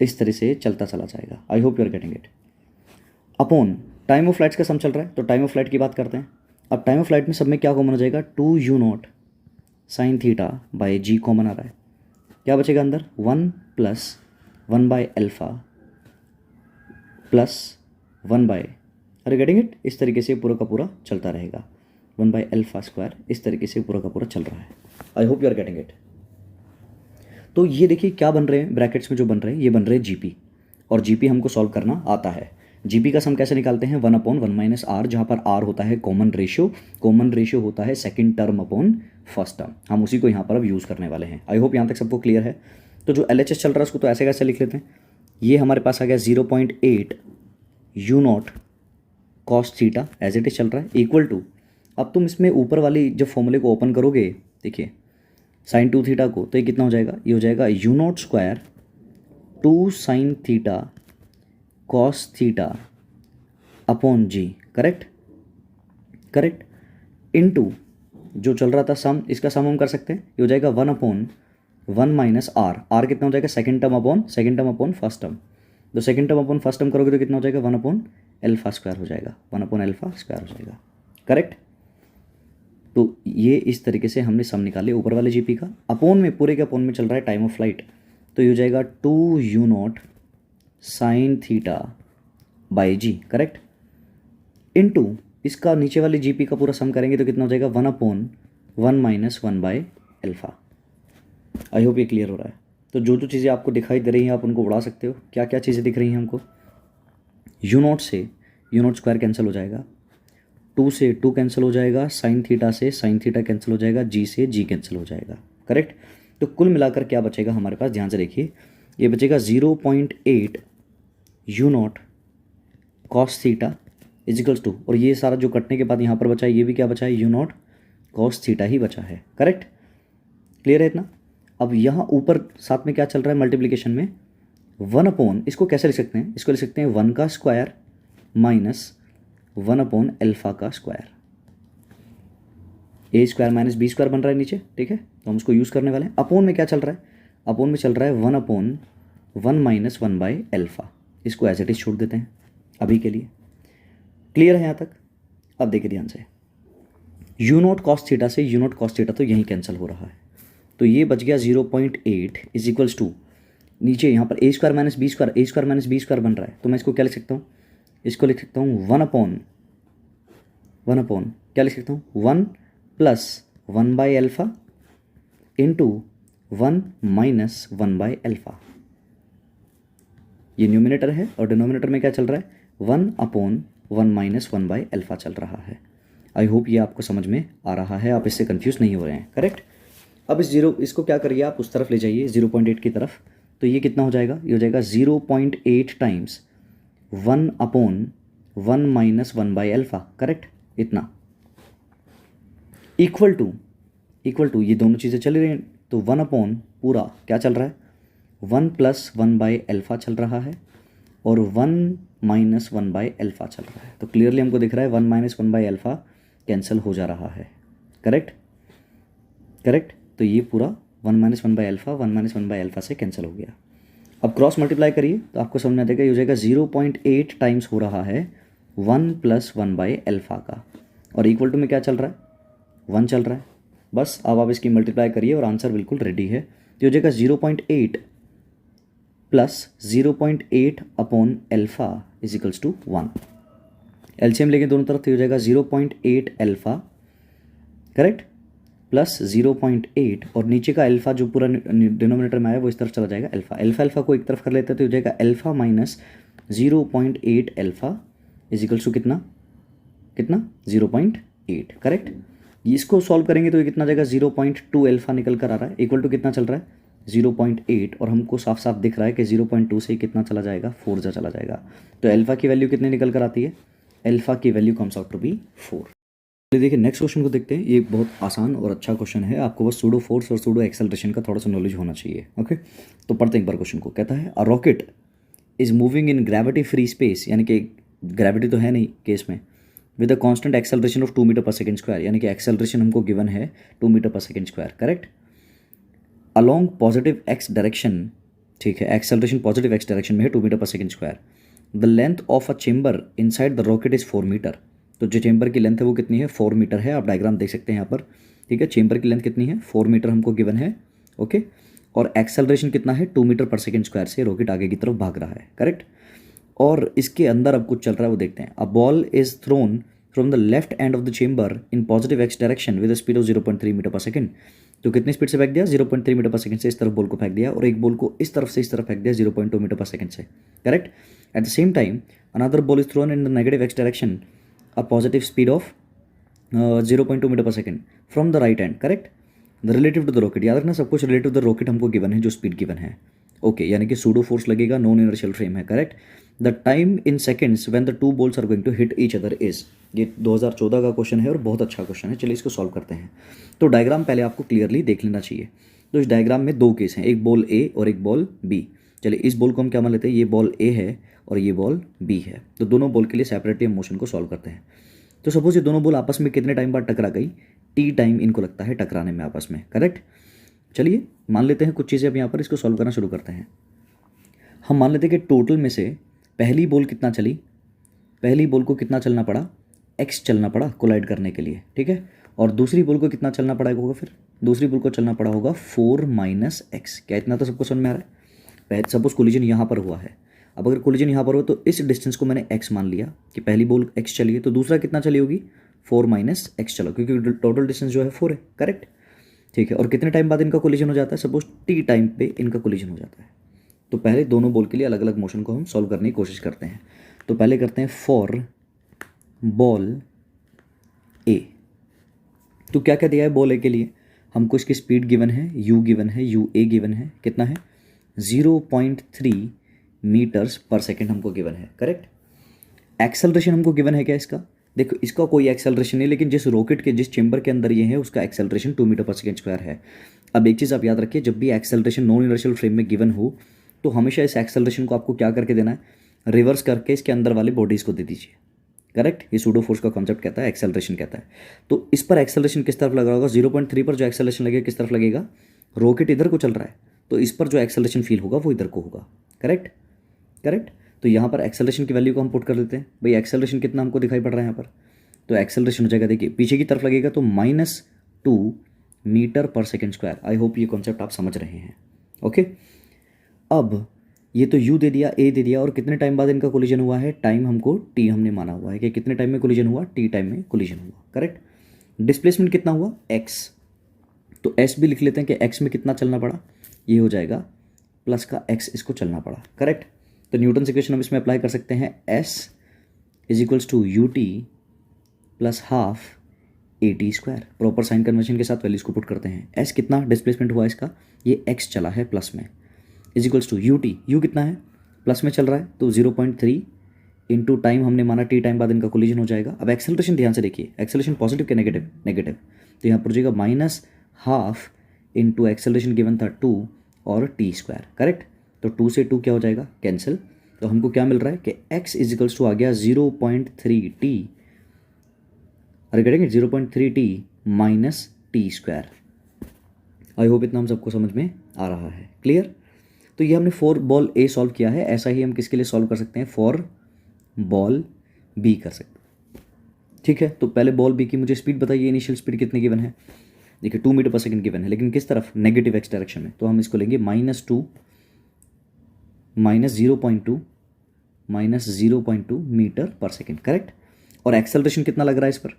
इस तरह से चलता चला जाएगा। I hope you are getting it. Upon time of flights का सम चल रहा है, तो टाइम ऑफ फ्लाइट की बात करते हैं। अब टाइम ऑफ फ्लाइट में सब में क्या कॉमन हो जाएगा, 2 you not sine theta by g common आ रहा है। क्या बचेगा अंदर, 1 प्लस 1/α प्लस 1 अरे गेटिंग इट। इस तरीके से पूरा का पूरा चलता रहेगा, 1/α स्क्वायर, इस तरीके से पूरा का पूरा चल रहा है। I hope you are getting it. तो ये देखिए क्या बन रहे हैं ब्रैकेट्स में, जो बन रहे हैं ये बन रहे हैं जीपी, और जीपी हमको सॉल्व करना आता है। जीपी का सम कैसे निकालते हैं, 1/1 - r, जहाँ पर r होता है कॉमन रेशियो होता है second term upon first term. हम उसी को यहाँ पर अब यूज़ करने वाले हैं। आई होप यहाँ तक सबको क्लियर है। तो जो LHS चल रहा है उसको तो ऐसे कैसे लिख लेते हैं, ये हमारे पास आ गया 0.8 U not cos theta as it is चल रहा है, इक्वल टू, अब तुम इसमें ऊपर वाली जब फॉर्मूले को ओपन करोगे, देखिए साइन 2 थीटा को, तो ये कितना हो जाएगा, ये हो जाएगा U not square 2 sine theta cos theta upon ji, correct, into जो चल रहा था सम, इसका सम हम कर सकते हैं, ये हो जाएगा 1/1 - r कितना हो जाएगा, second term upon first term. तो second term upon first term करोगे तो कितना हो जाएगा, 1/α स्क्वायर हो जाएगा, 1/α स्क्वायर हो जाएगा, करेक्ट। तो ये इस तरीके से हमने सम निकाले ऊपर वाले जीपी का। अपॉन में, पूरे के अपॉन में चल रहा है टाइम ऑफ फ्लाइट, तो ये हो जाएगा 2 you not sine theta by G, correct, into इसका नीचे वाले जीपी का पूरा सम करेंगे तो कितना हो जाएगा, 1/1 - 1/α। आई होप ये क्लियर हो रहा है। तो जो चीज़ें आपको दिखाई दे रही हैं आप उनको उड़ा सकते हो। क्या क्या चीज़ें दिख रही हैं हमको, यू नॉट से यू नॉट स्क्वायर कैंसिल हो जाएगा, 2 से 2 कैंसिल हो जाएगा, साइन थीटा से साइन थीटा कैंसिल हो जाएगा, जी से जी कैंसिल हो जाएगा, करेक्ट। तो कुल मिलाकर क्या बचेगा हमारे पास, ध्यान से देखिए, ये बचेगा 0.8 U not cos theta equals to, और ये सारा जो कटने के बाद यहाँ पर बचा है, ये भी क्या बचा है, यू नॉट कॉस थीटा ही बचा है, करेक्ट। क्लियर है इतना। अब यहाँ ऊपर साथ में क्या चल रहा है, मल्टीप्लिकेशन में 1/, इसको कैसे लिख सकते हैं, इसको लिख सकते हैं 1 का स्क्वायर माइनस 1/α का square, a square minus b square बन रहा है नीचे, ठीक है। तो हम उसको यूज़ करने वाले हैं। अपॉन में क्या चल रहा है, अपॉन में चल रहा है 1/1 - 1/α। इसको एज इट इज छोड़ देते हैं अभी के लिए। क्लियर है यहाँ तक। अब देखिए ध्यान से, यू नॉट कॉस थीटा से यू नॉट कॉस थीटा तो यहीं कैंसिल हो रहा है, तो ये बच गया 0.8 इज इक्वल्स टू, नीचे यहाँ पर a square minus b square बन रहा है, तो मैं इसको क्या लिख सकता हूँ, इसको लिख सकता हूँ 1/, क्या लिख सकता हूँ, 1 + 1/α इंटू 1 - 1/α। ये न्यूमिनेटर है और डिनोमिनेटर में क्या चल रहा है, 1/1 - 1/α चल रहा है। आई होप ये आपको समझ में आ रहा है, आप इससे कंफ्यूज नहीं हो रहे हैं, करेक्ट। अब इसको क्या करिए, आप उस तरफ ले जाइए 0.8 की तरफ, तो ये कितना हो जाएगा, ये हो जाएगा 0.8 times 1/1 1 minus 1 by alpha, correct, इतना इक्वल टू ये दोनों चीज़ें चल रही हैं, तो 1 अपॉन पूरा क्या चल रहा है, 1 प्लस 1 बाई अल्फ़ा चल रहा है और 1 माइनस 1 बाई अल्फ़ा चल रहा है। तो क्लियरली हमको दिख रहा है 1 माइनस 1 बाई अल्फ़ा कैंसिल हो जा रहा है, करेक्ट। तो ये पूरा 1 minus 1 by alpha 1 minus 1 by alpha से कैंसिल हो गया। अब क्रॉस मल्टीप्लाई करिए तो आपको समझ में आ जाएगा, ये हो जाएगा 0.8 टाइम्स हो रहा है 1 प्लस 1 बाई अल्फ़ा का, और इक्वल टू में क्या चल रहा है, 1 चल रहा है। बस अब आप इसकी मल्टीप्लाई करिए और आंसर बिल्कुल रेडी है। तो हो जाएगा 0.8 plus 0.8 upon alpha is equals to 1। LCM लेके दोनों तरफ तो हो जाएगा 0.8 अल्फ़ा, करेक्ट, प्लस 0.8 और नीचे का अल्फ़ा जो पूरा डिनोमिनेटर में आया वो इस तरफ चला जाएगा अल्फ़ा को एक तरफ कर लेते हैं तो हो जाएगा alpha minus 0.8 alpha is equals to कितना 0.8, करेक्ट। इसको सॉल्व करेंगे तो ये कितना जाएगा 0.2 अल्फ़ा निकल कर आ रहा है, इक्वल टू कितना चल रहा है 0.8, और हमको साफ साफ दिख रहा है कि 0.2 से कितना चला जाएगा 4 जा चला जाएगा। तो अल्फ़ा की वैल्यू कितनी निकल कर आती है, अल्फ़ा की value comes out to be 4। चलिए देखिए नेक्स्ट क्वेश्चन को देखते हैं। ये बहुत आसान और अच्छा क्वेश्चन है, आपको बस सूडो फोर्स और सूडो एक्सेलरेशन का थोड़ा सा नॉलेज होना चाहिए। ओके, तो पढ़ते हैं एक बार क्वेश्चन को। कहता है a rocket is moving in gravity free space, यानी कि ग्रेविटी तो है नहीं केस में, with a constant acceleration of 2 meter पर सेकंड स्क्वायर, यानी कि एक्सेलरेशन हमको गिवन है 2 मीटर पर second square, correct, along positive X direction, ठीक है, एक्सेलरेशन पॉजिटिव एक्स डायरेक्शन में है 2 मीटर पर second square. The length of a chamber inside the rocket is 4 meter, तो जो चेंबर की लेंथ है वो कितनी है 4 मीटर है। आप डायग्राम देख सकते हैं यहाँ पर, ठीक है, चेंबर की लेंथ कितनी है 4 मीटर हमको गिवन है, ओके, और एक्सेलरेशन कितना है 2 मीटर पर सेकंड स्क्वायर से रॉकेट आगे की तरफ भाग रहा है, करेक्ट। और इसके अंदर अब कुछ चल रहा है वो देखते हैं। A ball is thrown from the left end of the chamber in positive X direction with speed of 0.3 meter पर सेकंड, तो कितनी स्पीड से फेंक दिया 0.3 मीटर पर सेकंड से इस तरफ बॉल को फेंक दिया, और एक बॉल को इस तरफ से इस तरफ फेंक दिया 0.2 मीटर पर सेकंड से, correct. At the same time another ball is thrown in the negative x direction a positive speed of 0.2 metre पर second from the right hand, correct, the relative to the rocket, याद रखना सब कुछ रिलेटिव टू द रॉकेट हमको गिवन है, जो स्पीड गिवन है, ओके, यानी कि सूडो फोर्स लगेगा, नॉन इनर्शियल फ्रेम है, correct. The time in seconds when the two balls are going to hit each other is, ये 2014 का क्वेश्चन है और बहुत अच्छा क्वेश्चन है। चलिए इसको सॉल्व करते हैं। तो डायग्राम पहले आपको क्लियरली देख लेना चाहिए। तो इस डायग्राम में दो केस हैं, एक बॉल ए और एक बॉल बी। चलिए इस बॉल को हम क्या मान लेते हैं, ये बॉल ए है और ये बॉल बी है। तो दोनों बॉल के लिए सेपरेटली हम मोशन को सॉल्व करते हैं। तो सपोज ये दोनों बॉल आपस में कितने टाइम बाद टकरा गई, टी टाइम इनको लगता है टकराने में आपस में, करेक्ट। चलिए मान लेते हैं कुछ चीज़ें अब यहाँ पर, इसको सॉल्व करना शुरू करते हैं। हम मान लेते हैं कि टोटल में से पहली बॉल कितना चली, पहली बॉल को कितना चलना पड़ा, एक्स चलना पड़ा कोलाइड करने के लिए, ठीक है, और दूसरी बॉल को कितना चलना पड़ा होगा, फिर दूसरी बॉल को चलना पड़ा होगा 4 माइनस एक्स। क्या इतना तो सबको समझ में आ रहा है। सपोज कोलिजन यहाँ पर हुआ है, अब अगर कोलिजन यहाँ पर हो तो इस डिस्टेंस को मैंने x मान लिया कि पहली बॉल x चली है, तो दूसरा कितना चली होगी 4 माइनस एक्स चलो, क्योंकि टोटल डिस्टेंस जो है 4 है, करेक्ट, ठीक है। और कितने टाइम बाद इनका कोलिजन हो जाता है, सपोज t टाइम पे इनका कोलिजन हो जाता है। तो पहले दोनों बॉल के लिए अलग अलग मोशन को हम सॉल्व करने की कोशिश करते हैं। तो पहले करते हैं फॉर बॉल ए। तो क्या क्या दिया है बॉल ए के लिए, हमको इसकी स्पीड गिवन है, u गिवन है, u a गिवन है, कितना है 0.3 मीटर्स पर सेकेंड हमको गिवन है, करेक्ट। एक्सेलरेशन हमको गिवन है क्या इसका, देखो इसका कोई एक्सेलरेशन नहीं, लेकिन जिस रॉकेट के जिस चेंबर के अंदर ये है उसका एक्सेलरेशन 2 मीटर पर सेकेंड स्क्वायर है। अब एक चीज़ आप याद रखिए, जब भी एक्सेलरेशन नॉन इनर्शियल फ्रेम में गिवन हो तो हमेशा इस एक्सेलरेशन को आपको क्या करके देना है, रिवर्स करके इसके अंदर वाले बॉडीज़ को दे दीजिए, करेक्ट। ये सूडो फोर्स का कॉन्सेप्ट कहता है, एक्सेलरेशन कहता है। तो इस पर एक्सेलरेशन किस तरफ लगा होगा, 0.3 पर जो एक्सेलरेशन लगेगा किस तरफ लगेगा, रॉकेट इधर को चल रहा है तो इस पर जो एक्सेलरेशन फील होगा वो इधर को होगा, करेक्ट, करेक्ट। तो यहाँ पर एक्सेलरेशन की वैल्यू को हम पुट कर देते हैं, भाई एक्सेलरेशन कितना हमको दिखाई पड़ रहा है यहाँ पर, तो एक्सेलरेशन हो जाएगा, देखिए पीछे की तरफ लगेगा तो -2 मीटर पर सेकेंड स्क्वायर। आई होप ये कॉन्सेप्ट आप समझ रहे हैं, ओके। अब ये तो u दे दिया, a दे दिया, और कितने टाइम बाद इनका कोलिजन हुआ है, टाइम हमको t हमने माना हुआ है कि कितने टाइम में कोलिजन हुआ, t टाइम में कोलिजन हुआ, करेक्ट। डिस्प्लेसमेंट कितना हुआ x, तो s भी लिख लेते हैं कि x में कितना चलना पड़ा, ये हो जाएगा प्लस का x इसको चलना पड़ा, करेक्ट। तो न्यूटन इक्वेशन हम इसमें अप्लाई कर सकते हैं, s is equals to ut plus half at square. Proper sign convention के साथ वैल्यूज को पुट करते हैं। s कितना डिस्प्लेसमेंट हुआ इसका, ये x चला है प्लस में, is equals to ut, u कितना है प्लस में चल रहा है तो 0.3 इंटू टाइम हमने माना टी टाइम बाद इनका कोलिजन हो जाएगा। अब एक्सेलरेशन ध्यान से देखिए, एक्सेलरेशन पॉजिटिव के नेगेटिव, नेगेटिव, तो यहाँ पर हो जाएगा minus half into acceleration given था 2 और टी स्क्वायर, करेक्ट। तो 2 से 2 क्या हो जाएगा, कैंसिल। तो हमको क्या मिल रहा है कि x इजिकल्स टू आ गया 0.3t, अरे करेंगे 0.3t minus T square. I hope इतना हम सबको समझ में आ रहा है, क्लियर। तो ये हमने फॉर बॉल ए सॉल्व किया है, ऐसा ही हम किसके लिए सॉल्व कर सकते हैं, फॉर बॉल बी कर सकते हैं, ठीक है। तो पहले बॉल बी की मुझे स्पीड बताइए, इनिशियल स्पीड कितनी गिवन है, देखिए 2 मीटर पर सेकंड गिवन है, लेकिन किस तरफ, नेगेटिव एक्स डायरेक्शन में। तो हम इसको लेंगे -2 -0.2 मीटर पर सेकंड, करेक्ट। और एक्सेलरेशन कितना लग रहा है इस पर,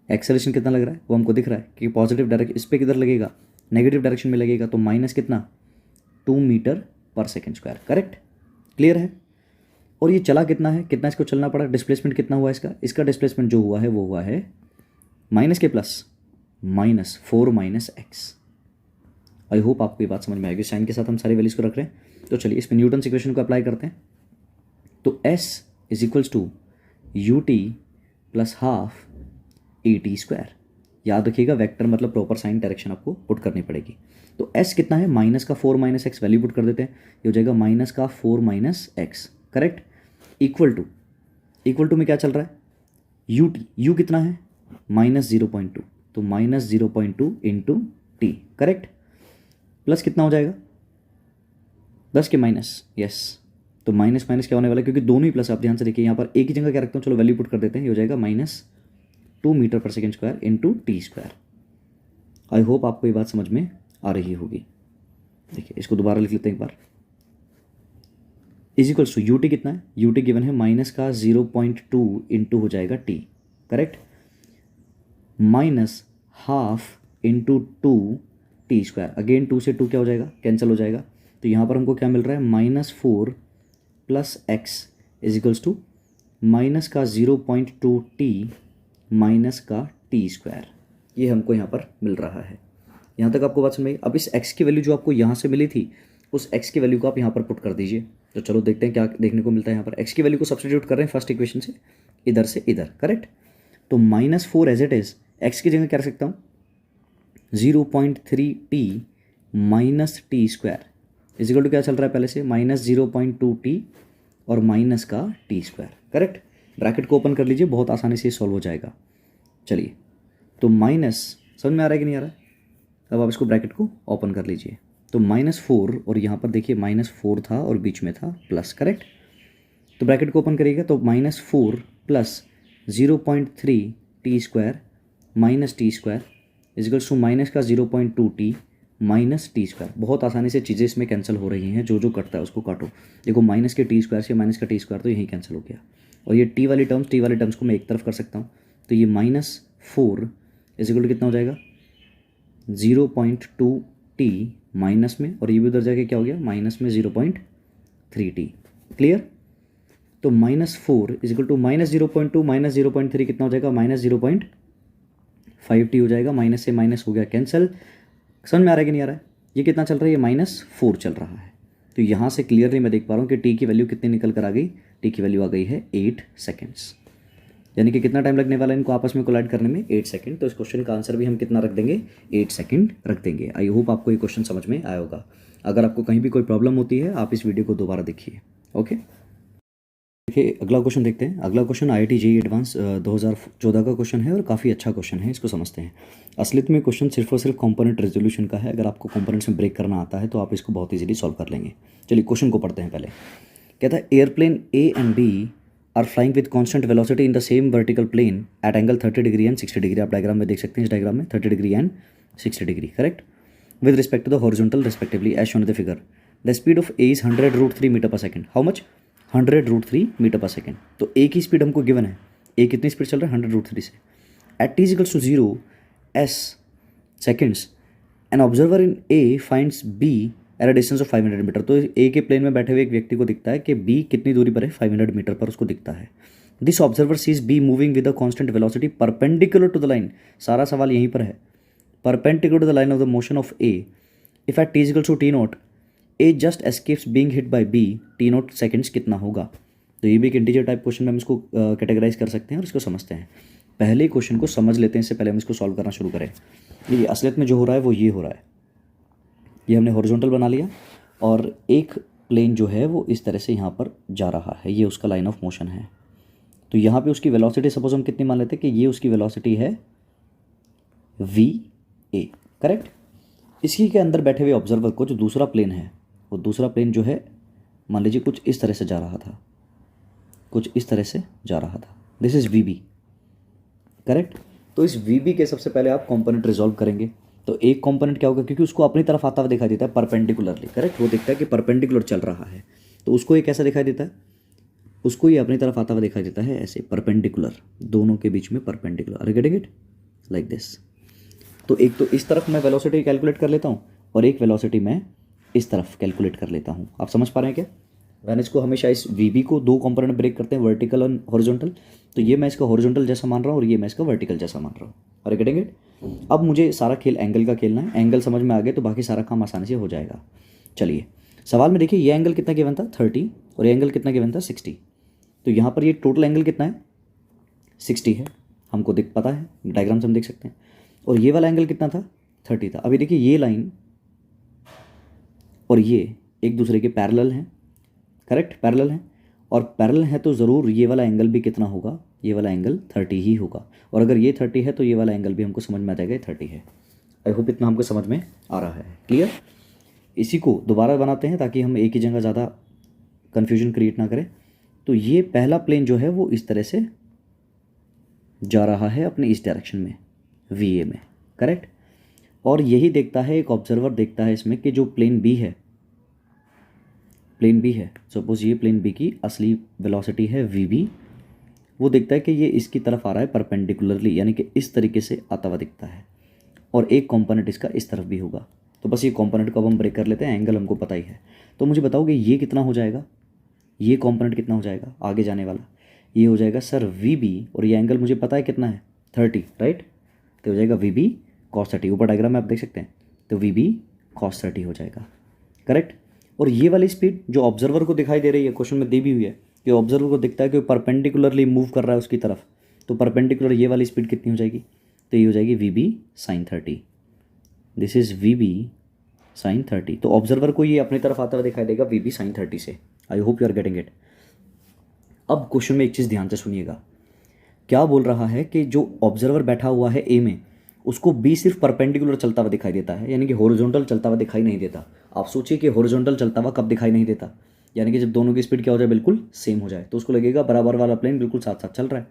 एक्सेलरेशन कितना लग रहा है वो हमको दिख रहा है कि पॉजिटिव डायरेक्शन, इस पर किधर लगेगा, नेगेटिव डायरेक्शन में लगेगा, तो माइनस कितना 2 मीटर पर सेकंड स्क्वायर, करेक्ट, क्लियर है। और ये चला कितना है, कितना इसको चलना पड़ा, डिस्प्लेसमेंट कितना हुआ इसका डिस्प्लेसमेंट जो हुआ है वो हुआ है माइनस के प्लस -4 - x। आई होप आपको ये बात समझ में आएगी, साइन के साथ हम सारी वैल्यूज को रख रहे हैं। तो चलिए इसमें न्यूटन इक्वेशन को अप्लाई करते हैं। तो s is equals to ut plus half at square. याद रखिएगा वेक्टर मतलब प्रॉपर साइन डायरेक्शन आपको पुट करनी पड़ेगी। तो s कितना है, माइनस का 4 - x वैल्यू पुट कर देते हैं, ये हो जाएगा माइनस का 4 - x, करेक्ट, इक्वल टू में क्या चल रहा है, u कितना है -0.2, तो -0.2 इंटू टी, करेक्ट, प्लस कितना हो जाएगा 10 के माइनस, यस। तो माइनस माइनस क्या होने वाला है, क्योंकि दोनों ही प्लस, आप ध्यान से देखिए यहाँ पर एक ही जगह क्या रखता हूँ, चलो वैल्यू पुट कर देते हैं, ये हो जाएगा -2 मीटर पर second square into T square. I hope आपको ये बात समझ में आ रही होगी। देखिए इसको दोबारा लिख लेते हैं एक बार, इज इक्वल्स टू यूटी कितना है, यूटी गिवन है माइनस का 0.2 इंटू हो जाएगा T, correct, minus half into 2 T square, again 2 से 2 क्या हो जाएगा, कैंसिल हो जाएगा। तो यहाँ पर हमको क्या मिल रहा है, -4 + x is equals to minus का 0.2 टी माइनस का टी स्क्वायर, ये हमको यहाँ पर मिल रहा है। यहाँ तक आपको बात समझ में आई। अब इस x की वैल्यू जो आपको यहाँ से मिली थी, उस x की वैल्यू को आप यहाँ पर पुट कर दीजिए। तो चलो देखते हैं क्या देखने को मिलता है। यहाँ पर x की वैल्यू को सब्स्टिट्यूट कर रहे हैं फर्स्ट इक्वेशन से इधर, करेक्ट। तो -4 एज इट इज, x की जगह क्या रख सकता हूँ, 0.3t minus T square is equal to क्या चल रहा है पहले से, -0.2t और माइनस का टी स्क्वायर, करेक्ट। ब्रैकेट को ओपन कर लीजिए, बहुत आसानी से सॉल्व हो जाएगा। चलिए तो माइनस, समझ में आ रहा है कि नहीं आ रहा है, अब आप इसको ब्रैकेट को ओपन कर लीजिए। तो -4 और यहाँ पर देखिए -4 था और बीच में था प्लस, करेक्ट। तो ब्रैकेट को ओपन करिएगा तो -4 + 0.3 T square minus T square is equals to minus का 0.2t माइनस टी स्क्वायर। बहुत आसानी से चीज़ें इसमें कैंसिल हो रही हैं, जो कटता है उसको काटो। देखो माइनस के टी स्क्वायर से माइनस का टी स्क्वायर, तो यही कैंसिल हो गया। और ये टी वाली टर्म्स को मैं एक तरफ कर सकता हूँ। तो ये -4 इज इक्वल टू कितना हो जाएगा, 0.2t माइनस में, और ये भी उधर जाके क्या हो गया, माइनस में 0.3t, क्लियर। तो -4 इज इक्वल टू -0.2 - 0.3 कितना हो जाएगा, -0.5t हो जाएगा। माइनस से माइनस हो गया कैंसिल। समझ में आ रहा है कि नहीं आ रहा है, ये कितना चल रहा है, ये -4 चल रहा है। तो यहाँ से क्लियरली मैं देख पा रहा हूँ कि टी की वैल्यू कितनी निकल कर आ गई, टी की वैल्यू आ गई है 8 सेकेंड्स। यानी कि कितना टाइम लगने वाला है इनको आपस में कोलाइड करने में, 8 सेकंड। तो इस क्वेश्चन का आंसर भी हम कितना रख देंगे, 8 सेकंड रख देंगे। आई होप आपको ये क्वेश्चन समझ में आया होगा। अगर आपको कहीं भी कोई प्रॉब्लम होती है आप इस वीडियो को दोबारा देखिए, ओके। देखिए अगला क्वेश्चन देखते हैं। अगला क्वेश्चन IIT JEE एडवांस 2014 का क्वेश्चन है और काफ़ी अच्छा क्वेश्चन है, इसको समझते हैं। असलियत में क्वेश्चन सिर्फ और सिर्फ कंपोनेंट रेजोल्यूशन का है। अगर आपको कंपोनेंट्स में ब्रेक करना आता है तो आप इसको बहुत इजीली सॉल्व कर लेंगे। चलिए क्वेश्चन को पढ़ते हैं पहले। कहता है airplane A and B are flying with constant velocity in the same vertical plane at angle 30 degree and 60 degree. आप डायग्राम में देख सकते हैं, इस डायग्राम में 30 degree and 60 degree, correct, with respect to the horizontal respectively as shown in the figure. The speed of A is 100√3 meter पर सेकंड। हाउ मच, 100√3 मीटर पर सेकंड। तो A की स्पीड हमको गिवन है, A कितनी स्पीड चल रहा है, 100√3 से। At t equals to 0 s seconds an observer in A finds B at a distance of 500 meter. तो A के प्लेन में बैठे हुए एक व्यक्ति को दिखता है कि B कितनी दूरी पर है, 500 मीटर पर उसको दिखता है। This observer sees B moving with a constant velocity perpendicular to the line. सारा सवाल यहीं पर है, perpendicular to the line of the motion of A। If at t equals to t0 A just escapes being hit by B, t0 seconds कितना होगा। तो ये भी एक इंटीजर टाइप क्वेश्चन में हम इसको कैटेगराइज कर सकते हैं और इसको समझते हैं। पहले क्वेश्चन को समझ लेते हैं, इससे पहले हम इसको सॉल्व करना शुरू करें। ये असलियत में जो हो रहा है वो ये हो रहा है, ये हमने हॉरिजॉन्टल बना लिया और एक प्लेन जो है वो इस तरह से यहाँ पर जा रहा है, ये उसका लाइन ऑफ मोशन है। तो यहाँ पे उसकी वेलोसिटी सपोज हम कितनी मान लेते हैं कि ये उसकी वेलोसिटी है VA, करेक्ट। इसी के अंदर बैठे हुए ऑब्जर्वर को जो दूसरा प्लेन है, वो दूसरा प्लेन जो है मान लीजिए कुछ इस तरह से जा रहा था, कुछ इस तरह से जा रहा था। This is VB, correct. तो इस VB के सबसे पहले आप कॉम्पोनेंट रिजॉल्व करेंगे। तो एक कॉम्पोनेंट क्या होगा, क्योंकि उसको अपनी तरफ आता हुआ दिखाई देता है परपेंडिकुलरली, करेक्ट। वो दिखता है कि परपेंडिकुलर चल रहा है, तो उसको ये कैसा दिखाई देता है, उसको ये अपनी तरफ आता हुआ दिखाई देता है ऐसे परपेंडिकुलर, दोनों के बीच में perpendicular. Are you getting it, like this. तो एक तो इस तरफ मैं वेलोसिटी कैलकुलेट कर लेता हूँ और एक वेलोसिटी मैं इस तरफ कैलकुलेट कर लेता हूँ। आप समझ पा रहे हैं क्या? मैंने इसको हमेशा इस VB को दो कंपोनेंट ब्रेक करते हैं, वर्टिकल और हॉरिजॉन्टल। तो ये मैं इसका हॉरिजॉन्टल जैसा मान रहा हूँ और ये मैं इसका वर्टिकल जैसा मान रहा हूँ। Are you getting it? अब मुझे सारा खेल एंगल का खेलना है। एंगल समझ में आ गए तो बाकी सारा काम आसानी से हो जाएगा। चलिए सवाल में देखिए, ये एंगल कितना गिवन था 30 और ये एंगल कितना गिवन था 60। तो यहाँ पर ये टोटल एंगल कितना है 60 है, हमको दिख पता है, डायग्राम से हम देख सकते हैं। और ये वाला एंगल कितना था 30 था। अभी देखिए ये लाइन और ये एक दूसरे के पैरेलल हैं, करेक्ट, पैरेलल हैं। और पैरेलल है तो ज़रूर ये वाला एंगल भी कितना होगा, ये वाला एंगल 30 ही होगा। और अगर ये 30 है तो ये वाला एंगल भी हमको समझ में आ जाएगा 30 है। आई होप इतना हमको समझ में आ रहा है, क्लियर। इसी को दोबारा बनाते हैं ताकि हम एक ही जगह ज़्यादा कन्फ्यूजन क्रिएट ना करें। तो ये पहला प्लेन जो है वो इस तरह से जा रहा है अपने इस डायरेक्शन में VA में, करेक्ट। और यही देखता है एक ऑब्जर्वर, देखता है इसमें कि जो प्लेन B है, प्लेन B है, सपोज ये प्लेन B की असली वेलोसिटी है VB, वो देखता है कि ये इसकी तरफ आ रहा है परपेंडिकुलरली, यानी कि इस तरीके से आता हुआ दिखता है। और एक कंपोनेंट इसका इस तरफ भी होगा। तो बस ये कंपोनेंट को अब हम ब्रेक कर लेते हैं, एंगल हमको पता ही है। तो मुझे बताओगे ये कितना हो जाएगा, ये कंपोनेंट कितना हो जाएगा आगे जाने वाला, ये हो जाएगा सर VB, और ये एंगल मुझे पता है कितना है 30, राइट। तो हो जाएगा VB cos 30, ऊपर डायग्राम में आप देख सकते हैं। तो VB cos 30 हो जाएगा, करेक्ट। और ये वाली स्पीड जो ऑब्जर्वर को दिखाई दे रही है, क्वेश्चन में दी भी हुई है कि ऑब्जर्वर को दिखता है कि परपेंडिकुलरली मूव कर रहा है उसकी तरफ। तो परपेंडिकुलर ये वाली स्पीड कितनी हो जाएगी, तो ये हो जाएगी VB sin 30। This is VB sin 30। तो ऑब्जर्वर को ये अपनी तरफ आता हुआ दिखाई देगा VB sin 30 से। I hope you are getting it. अब क्वेश्चन में एक चीज़ ध्यान से सुनिएगा, क्या बोल रहा है कि जो ऑब्जर्वर बैठा हुआ है A में, उसको B सिर्फ परपेंडिकुलर चलता हुआ दिखाई देता है, यानी कि हॉरिजॉन्टल चलता हुआ दिखाई नहीं देता। आप सोचिए कि हॉरिजॉन्टल चलता हुआ कब दिखाई नहीं देता, यानी कि जब दोनों की स्पीड क्या हो जाए, बिल्कुल सेम हो जाए, तो उसको लगेगा बराबर वाला प्लेन बिल्कुल साथ साथ चल रहा है।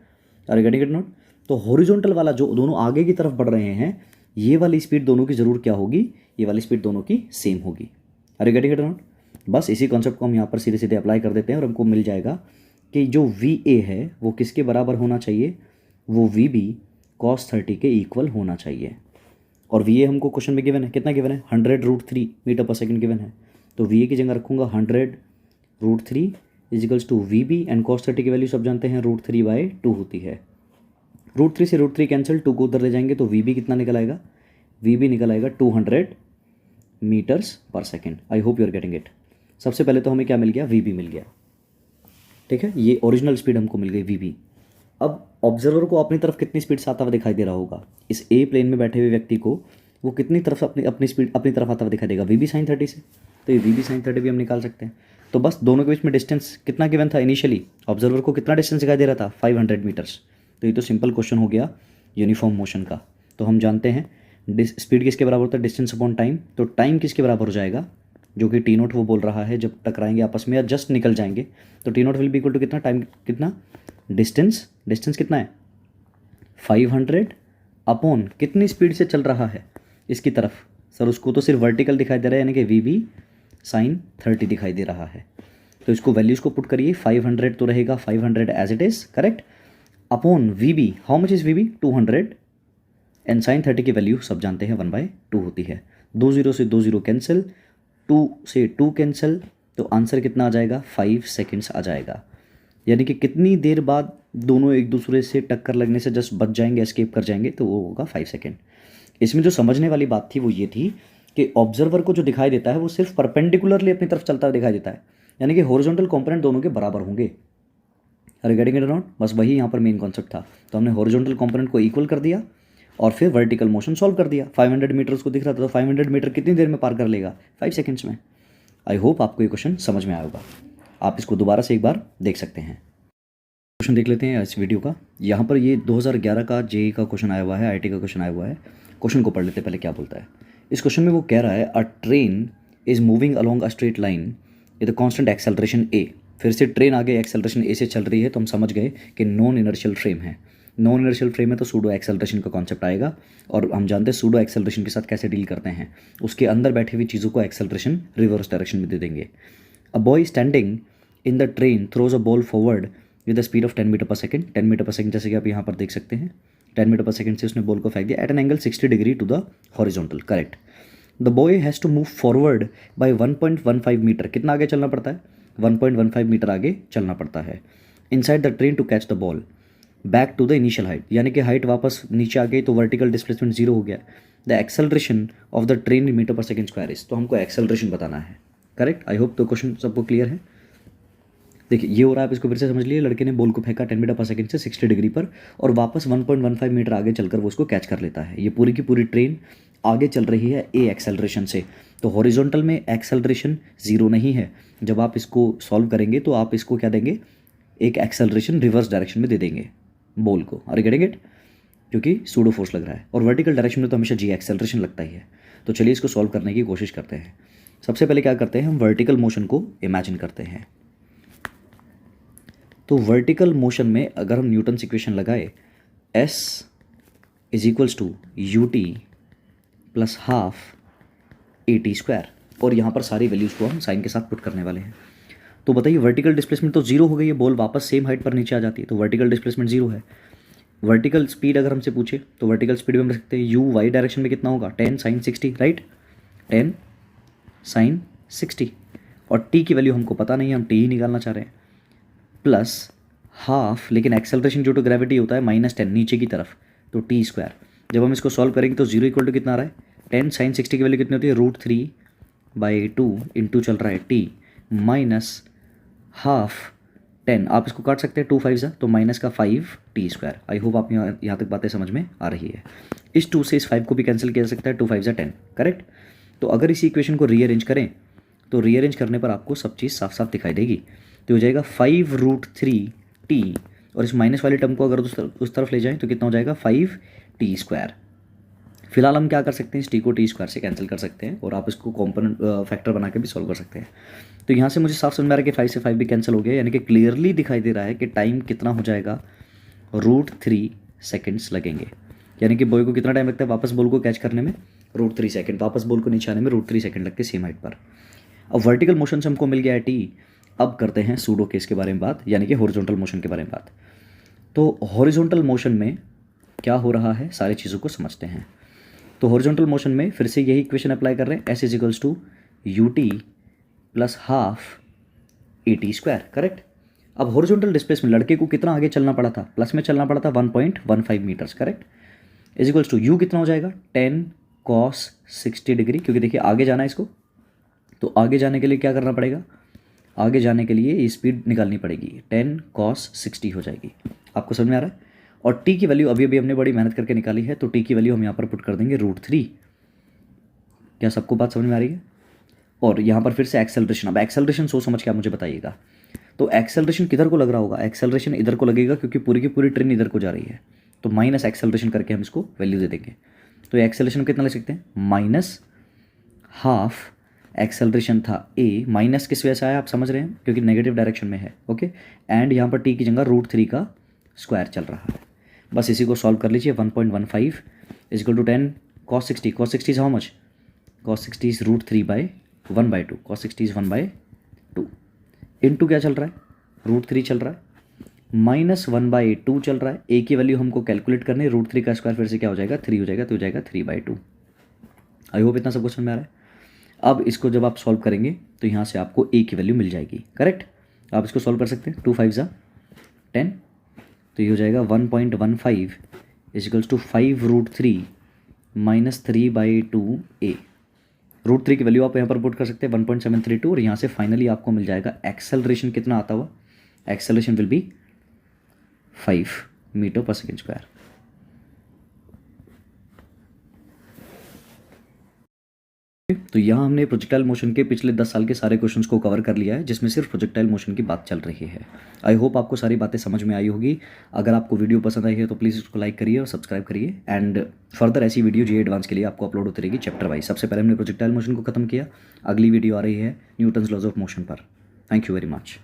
Are you getting it not? तो हॉरिजॉन्टल वाला जो दोनों आगे की तरफ बढ़ रहे हैं, ये वाली स्पीड दोनों की जरूर क्या होगी, ये वाली स्पीड दोनों की सेम होगी। Are you getting it not? बस इसी कॉन्सेप्ट को हम यहाँ पर सीधे सीधे अप्लाई कर देते हैं और हमको मिल जाएगा कि जो VA है वो किसके बराबर होना चाहिए, वो VB cos 30 के इक्वल होना चाहिए। और VA हमको क्वेश्चन में गिवन है, कितना गिवन है 100√3 मीटर पर सेकंड गिवन है। तो VA की जगह रखूँगा 100√3 equals to VB, and cos 30 की वैल्यू सब जानते हैं √3/2 होती है। √3 से √3 कैंसिल, 2 को उधर ले जाएंगे तो VB कितना निकल आएगा, VB निकल आएगा 200 meters per second. I hope you are getting it. सबसे पहले तो हमें क्या मिल गया, VB मिल गया, ठीक है, ये ओरिजिनल स्पीड हमको मिल गई VB। अब ऑब्जर्वर को अपनी तरफ कितनी स्पीड से आता हुआ दिखाई दे रहा होगा, इस A प्लेन में बैठे हुए व्यक्ति को वो कितनी तरफ अपनी स्पीड अपनी तरफ आता हुआ दिखाई देगा, VB sin 30 से। तो ये VB sin 30 भी हम निकाल सकते हैं। तो बस दोनों के बीच में डिस्टेंस कितना गिवन था इनिशियली, ऑब्जर्वर को कितना डिस्टेंस दिखाई दे रहा था 500 मीटर्स। तो ये तो सिंपल क्वेश्चन हो गया यूनिफॉर्म मोशन का। तो हम जानते हैं स्पीड किसके बराबर होता है, डिस्टेंस अपॉन टाइम। तो टाइम किसके बराबर हो जाएगा, जो कि T0 वो बोल रहा है, जब टकराएंगे आपस में या जस्ट निकल जाएंगे तो T0 will be equal to कितना, टाइम कितना, डिस्टेंस कितना है 500 अपॉन कितनी स्पीड से चल रहा है इसकी तरफ। सर उसको तो सिर्फ वर्टिकल दिखाई दे रहा है, यानी कि VB sin 30 दिखाई दे रहा है। तो इसको वैल्यूज़ को पुट करिए, 500 तो रहेगा 500 as it is, correct, upon VB, how much is VB 200, and sin 30 की वैल्यू सब जानते हैं 1/2 होती है। 2 0 से 2 0 कैंसिल, 2 से 2 कैंसिल, तो आंसर कितना आ जाएगा 5 सेकेंड्स आ जाएगा। यानी कि कितनी देर बाद दोनों एक दूसरे से टक्कर लगने से जस्ट बच जाएंगे, एस्केप कर जाएंगे, तो वो होगा 5 सेकेंड। इसमें जो समझने वाली बात थी वो ये थी कि ऑब्जर्वर को जो दिखाई देता है वो सिर्फ परपेंडिकुलरली अपनी तरफ चलता हुआ दिखाई देता है, यानी कि हॉरिजॉन्टल कंपोनेंट दोनों के बराबर होंगे। अरे गेटिंग इट नॉट, बस वही यहाँ पर मेन कॉन्सेप्ट था। तो हमने हॉरिजॉन्टल कंपोनेंट को इक्वल कर दिया और फिर वर्टिकल मोशन सॉल्व कर दिया। 500 मीटर उसको दिख रहा था, तो 500 मीटर कितनी देर में पार कर लेगा? 5 सेकेंड्स में। आई होप आपको ये क्वेश्चन समझ में आया होगा। आप इसको दोबारा से एक बार देख सकते हैं। क्वेश्चन देख लेते हैं इस वीडियो का। यहाँ पर ये 2011 का जेई का क्वेश्चन आया हुआ है, आईटी का क्वेश्चन आया हुआ है। क्वेश्चन को पढ़ लेते हैं पहले क्या बोलता है। इस क्वेश्चन में वो कह रहा है a train is moving along a straight line with constant acceleration A. फिर से ट्रेन आगे एक्सेलरेशन ए से चल रही है, तो हम समझ गए कि नॉन इनर्शियल फ्रेम है। नॉन इनर्शियल फ्रेम है तो सूडो एक्सेलरेशन का कॉन्सेप्ट आएगा, और हम जानते हैं सूडो एक्सेलरेशन के साथ कैसे डील करते हैं। उसके अंदर बैठी हुई चीज़ों को एक्सेलरेशन रिवर्स डायरेक्शन में दे देंगे। A boy standing in the train throws a ball forward with the speed of 10 meter पर सेकंड। 10 मीटर पर सेकंड जैसे कि आप यहाँ पर देख सकते हैं, 10 मीटर पर सेकंड से उसने बॉल को फेंक दिया at an angle 60 degree to the horizontal. Correct. The boy has to move forward by 1.15 metre. कितना आगे चलना पड़ता है? 1.15 मीटर आगे चलना पड़ता है inside the train to catch the ball back to the initial height. यानी कि हाइट वापस नीचे आ गई तो वर्टिकल डिस्प्लेसमेंट जीरो हो गया। The acceleration of the train in metre पर सेकंड स्क्वायर इज। तो हमको एक्सेलरेशन बताना है। करेक्ट। आई होप तो क्वेश्चन सबको क्लियर है। देखिए ये हो रहा है, आप इसको फिर से समझ लिए। लड़के ने बॉल को फेंका 10 मीटर पर सेकंड से 60 डिग्री पर, और वापस 1.15 मीटर आगे चलकर वो उसको कैच कर लेता है। ये पूरी की पूरी ट्रेन आगे चल रही है ए एक्सेलरेशन से। तो हॉरिजॉन्टल में एक्सेलरेशन जीरो नहीं है। जब आप इसको सॉल्व करेंगे तो आप इसको क्या देंगे? एक एक्सेलरेशन रिवर्स डायरेक्शन में दे देंगे बॉल को। अरे गेटिंग इट? क्योंकि सूडो फोर्स लग रहा है, और वर्टिकल डायरेक्शन में तो हमेशा जी एक्सेलरेशन लगता ही है। तो चलिए इसको सॉल्व करने की कोशिश करते हैं। सबसे पहले क्या करते हैं, हम वर्टिकल मोशन को इमेजिन करते हैं। तो वर्टिकल मोशन में अगर हम न्यूटन्स इक्वेशन लगाए, S is equals to u t plus half a t square, और यहाँ पर सारी वैल्यूज़ को हम साइन के साथ पुट करने वाले हैं। तो बताइए वर्टिकल डिस्प्लेसमेंट तो जीरो हो गई है, बॉल वापस सेम हाइट पर नीचे आ जाती है, तो वर्टिकल डिस्प्लेसमेंट जीरो है। वर्टिकल स्पीड अगर हमसे पूछे तो वर्टिकल स्पीड में हम रख सकते हैं यू वाई डायरेक्शन में कितना होगा? 10 sin 60, राइट? 10 sin 60, और टी की वैल्यू हमको पता नहीं है, हम टी ही निकालना चाह रहे हैं, प्लस हाफ, लेकिन एक्सेलरेशन ड्यू टू ग्रेविटी होता है -10 नीचे की तरफ, तो टी स्क्वायर। जब हम इसको सॉल्व करेंगे तो जीरो इक्वल टू कितना आ रहा है? 10 sin 60 की वैल्यू कितनी होती है? √3/2 इंटू चल रहा है टी माइनस हाफ 10। आप इसको काट सकते हैं 2 5 तो माइनस का 5 टी स्क्वायर। आई होप आप यहाँ तक बातें समझ में आ रही है। इस 2 से इस 5 को भी कैंसिल किया जा सकता है, 2 5 10। करेक्ट। तो अगर इसी इक्वेशन को रीअरेंज करें तो रीअरेंज करने पर आपको सब चीज़ साफ साफ दिखाई देगी। तो हो जाएगा 5√3t, और इस माइनस वाले टर्म को अगर उस तरफ ले जाएं तो कितना हो जाएगा? 5t square. फिलहाल हम क्या कर सकते हैं, इस टी को टी स्क्वायर से कैंसिल कर सकते हैं, और आप इसको कॉम्पोनेंट फैक्टर बना के भी सॉल्व कर सकते हैं। तो यहाँ से मुझे साफ समझ में आ रहा है कि 5 से 5 भी कैंसिल हो गया, यानी कि क्लियरली दिखाई दे रहा है कि टाइम कितना हो जाएगा? √3 सेकेंड्स लगेंगे। यानी कि बॉय को कितना टाइम लगता है वापस बॉल को कैच करने में? √3 सेकेंड। वापस बॉल को नीचे आने में √3 सेकेंड लगते सेम हाइट पर। अब वर्टिकल मोशन से हमको मिल गया है टी। अब करते हैं सूडो केस के बारे में बात, यानी कि हॉरिजॉन्टल मोशन के बारे में बात। तो हॉरिजॉन्टल मोशन में क्या हो रहा है, सारी चीज़ों को समझते हैं। तो हॉरिजॉन्टल मोशन में फिर से यही इक्वेशन अप्लाई कर रहे हैं, S is equals to u t plus half a t square. Correct. अब हॉरिजॉन्टल डिस्प्लेसमेंट लड़के को कितना आगे चलना पड़ा था? प्लस में चलना पड़ा था 1.15 metres. Correct. Is equals to u कितना हो जाएगा? 10 cos 60 डिग्री, क्योंकि देखिए आगे जाना है इसको, तो आगे जाने के लिए क्या करना पड़ेगा? आगे जाने के लिए ये स्पीड निकालनी पड़ेगी, 10 cos 60 हो जाएगी। आपको समझ में आ रहा है? और टी की वैल्यू अभी अभी हमने बड़ी मेहनत करके निकाली है, तो टी की वैल्यू हम यहाँ पर पुट कर देंगे √3। क्या सबको बात समझ में आ रही है? और यहाँ पर फिर से एक्सेलरेशन। अब एक्सेलरेशन सोच समझ के आप मुझे बताइएगा। तो एक्सेलरेशन किधर को लग रहा होगा? एक्सेलरेशन इधर को लगेगा, क्योंकि पूरी की पूरी ट्रेन इधर को जा रही है, तो माइनस एक्सेलरेशन करके हम इसको वैल्यू दे देंगे। तो ये एक्सेलरेशन कितना ले सकते हैं? माइनस हाफ एक्सेलरेशन था ए, माइनस किस वजह से आया आप समझ रहे हैं? क्योंकि नेगेटिव डायरेक्शन में है। ओके। एंड यहाँ पर टी की जगह √3 का स्क्वायर चल रहा है। बस इसी को सॉल्व कर लीजिए। 1.15 is equal to 10 cos 60। cos 60 is how much? cos 60 is √3/1/2। cos 60 is 1/2 into क्या चल रहा है? √3 चल रहा है, -1/2 चल रहा है। ए की वैल्यू हमको कैलकुलेट करनी है, √3 का स्क्वायर फिर से क्या हो जाएगा? 3 हो जाएगा, तो हो जाएगा 3/2। आई होप इतना सब कुछ समझ में आ रहा है। अब इसको जब आप सॉल्व करेंगे तो यहाँ से आपको ए की वैल्यू मिल जाएगी। करेक्ट। आप इसको सॉल्व कर सकते हैं। 2 5 10, तो ये हो जाएगा 1.15 इज इक्वल्स टू 5√3 -3/2 ए। √3 की वैल्यू आप यहाँ पर पुट कर सकते हैं 1.732, और यहाँ से फाइनली आपको मिल जाएगा एक्सेलरेशन कितना आता हुआ? एक्सेलरेशन विल बी मीटर पर सेकेंड स्क्वायर। तो यहाँ हमने प्रोजेक्टाइल मोशन के पिछले 10 साल के सारे क्वेश्चंस को कवर कर लिया है, जिसमें सिर्फ प्रोजेक्टाइल मोशन की बात चल रही है। आई होप आपको सारी बातें समझ में आई होगी। अगर आपको वीडियो पसंद आई है तो प्लीज़ इसको लाइक करिए और सब्सक्राइब करिए। एंड फर्दर ऐसी वीडियो जे एडवांस के लिए आपको अपलोड होती रहेगी चैप्टर वाइज। सबसे पहले हमने प्रोजेक्टाइल मोशन को खत्म किया, अगली वीडियो आ रही है न्यूटन्स लॉज ऑफ मोशन पर। Thank you very much.